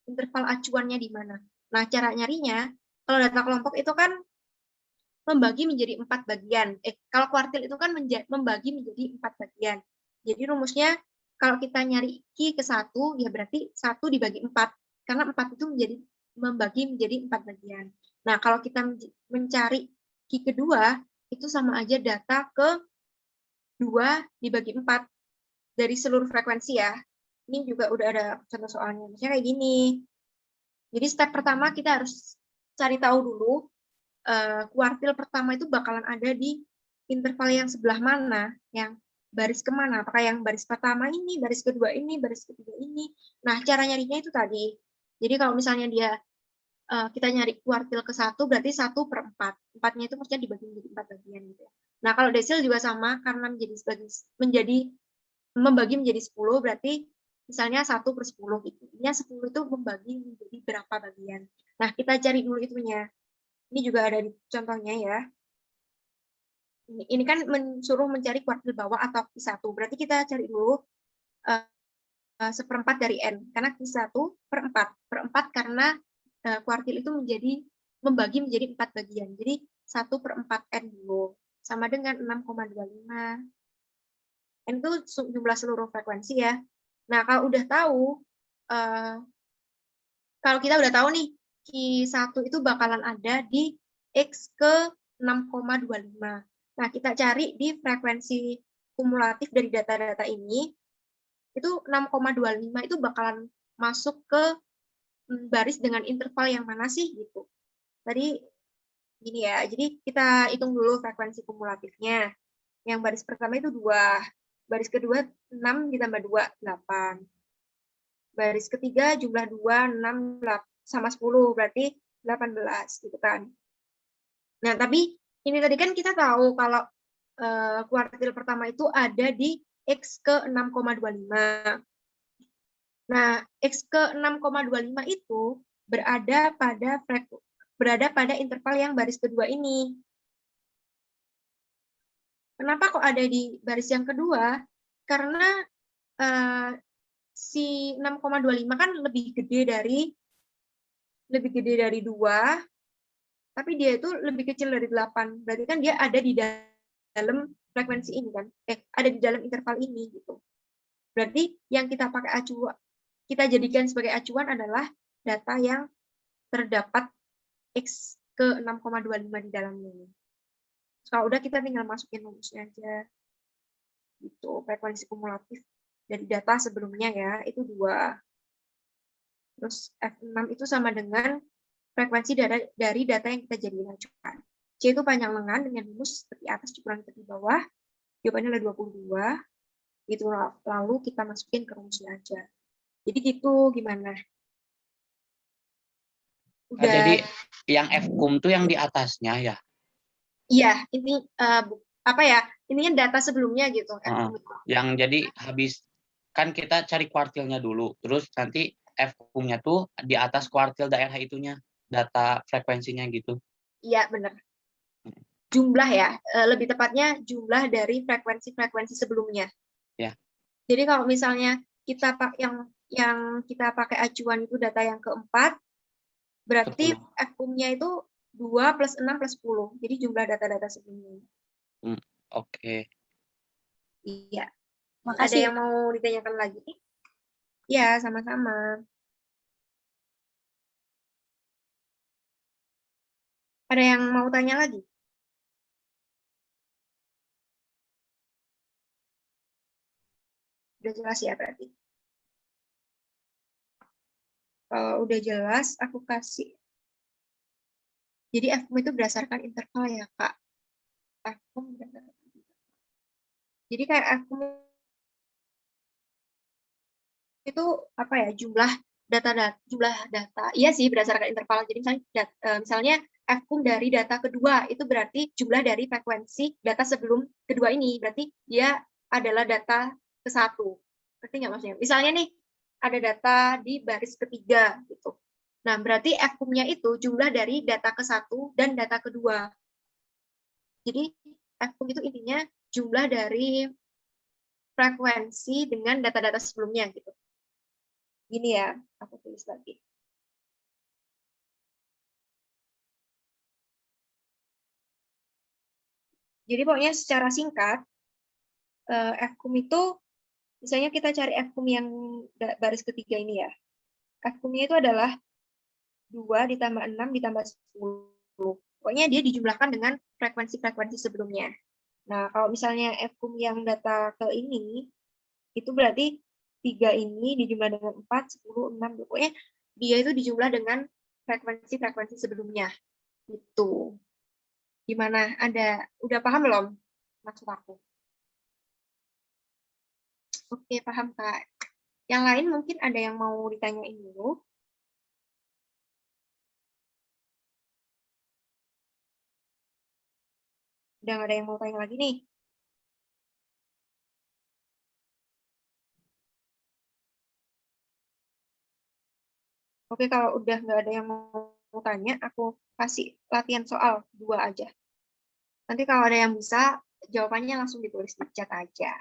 Interval acuannya di mana. Nah, cara nyarinya, kalau data kelompok itu kan membagi menjadi 4 bagian. Kalau kuartil itu kan membagi menjadi 4 bagian. Jadi rumusnya, kalau kita nyari Q ke 1, ya berarti 1 dibagi 4. Karena 4 itu membagi menjadi 4 bagian. Nah, kalau kita mencari Q kedua, itu sama aja data ke 2 dibagi 4 dari seluruh frekuensi ya. Ini juga udah ada contoh soalnya. Misalnya kayak gini. Jadi step pertama kita harus cari tahu dulu kuartil pertama itu bakalan ada di interval yang sebelah mana, yang baris kemana, apakah yang baris pertama ini, baris kedua ini, baris ketiga ini. Nah, cara nyarinya itu tadi. Jadi kalau misalnya kita nyari kuartil ke 1, berarti 1/4. 4-nya itu maksudnya dibagi menjadi 4 bagian gitu ya. Nah, kalau desil juga sama, karena membagi menjadi 10, berarti misalnya 1/10 gitu. Ini 10 itu membagi menjadi berapa bagian. Nah, kita cari dulu itunya. Ini juga ada di contohnya ya. Ini kan suruh mencari kuartil bawah atau Q1. Berarti kita cari dulu 1/4 dari N. Karena Q1 per 4. Per 4 karena kuartil itu membagi menjadi 4 bagian. Jadi 1/4 N dulu. Sama dengan 6,25. N itu jumlah seluruh frekuensi ya. Nah, kalau kita udah tahu nih, Q1 itu bakalan ada di X ke 6,25. Nah, kita cari di frekuensi kumulatif dari data-data ini, itu 6,25 itu bakalan masuk ke baris dengan interval yang mana sih gitu. Tadi gini ya, jadi kita hitung dulu frekuensi kumulatifnya. Yang baris pertama itu 2, baris kedua 6 ditambah 2, 8. Baris ketiga jumlah 2, 6, 8, sama 10, berarti 18 gitu kan. Nah, tapi ini tadi kan kita tahu kalau kuartil pertama itu ada di X ke 6,25. Nah, X ke 6,25 itu berada pada interval yang baris kedua ini. Kenapa kok ada di baris yang kedua? Karena si 6,25 kan lebih gede dari 2, tapi dia itu lebih kecil dari 8. Berarti kan dia ada di dalam frekuensi ini kan. Ada di dalam interval ini gitu. Berarti yang kita jadikan sebagai acuan adalah data yang terdapat X ke 6,25 di dalamnya. Kalau udah kita tinggal masukin rumusnya aja. Gitu, frekuensi kumulatif dari data sebelumnya ya, itu 2. Terus F6 itu sama dengan frekuensi dari data yang kita jadikan acuan. C itu panjang lengan dengan rumus seperti atas dikurangi seperti bawah. Jawabannya adalah 22. Itu lalu kita masukin ke rumusnya aja. Jadi gitu gimana? Nah, jadi Udah. yang Fkum tuh yang di atasnya ya. Iya, ini apa ya? Ininya data sebelumnya gitu. Yang jadi habis kan kita cari kuartilnya dulu, terus nanti Fkumnya tuh di atas kuartil daerah itunya, data frekuensinya gitu. Iya, benar. Jumlah ya, lebih tepatnya jumlah dari frekuensi-frekuensi sebelumnya. Ya. Jadi kalau misalnya kita yang kita pakai acuan itu data yang keempat, berarti Fkum-nya itu 2 plus 6 plus 10. Jadi jumlah data-data sebelumnya. Oke. Iya. Makasih. Ada yang mau ditanyakan lagi? Ya, sama-sama. Ada yang mau tanya lagi? Udah jelas ya berarti. Kalau udah jelas, aku kasih. Jadi FKUM itu berdasarkan interval ya, Kak. FKUM berdasarkan interval. Jadi kayak FKUM itu apa ya, jumlah data. Iya sih berdasarkan interval. Jadi misalnya FKUM dari data kedua itu berarti jumlah dari frekuensi data sebelum kedua ini. Berarti dia adalah data ke satu. Ngerti nggak maksudnya? Misalnya nih ada data di baris ketiga gitu. Nah, berarti FKUM-nya itu jumlah dari data ke satu dan data kedua. Jadi FKUM itu intinya jumlah dari frekuensi dengan data-data sebelumnya gitu. Gini ya, aku tulis lagi. Jadi pokoknya secara singkat, FKUM itu, misalnya kita cari FKUM yang baris ketiga ini ya. FKUM-nya itu adalah 2 ditambah 6 ditambah 10. Pokoknya dia dijumlahkan dengan frekuensi-frekuensi sebelumnya. Nah, kalau misalnya FKUM yang data ke ini, itu berarti 3 ini dijumlah dengan 4, 10, 6. Pokoknya dia itu dijumlah dengan frekuensi-frekuensi sebelumnya. Gitu. Gimana? Udah paham belum maksud aku? Oke, paham, Kak. Yang lain mungkin ada yang mau ditanyain dulu. Udah nggak ada yang mau tanya lagi nih. Oke, kalau udah nggak ada yang mau tanya, aku kasih latihan soal 2 aja. Nanti kalau ada yang bisa, jawabannya langsung ditulis di chat aja.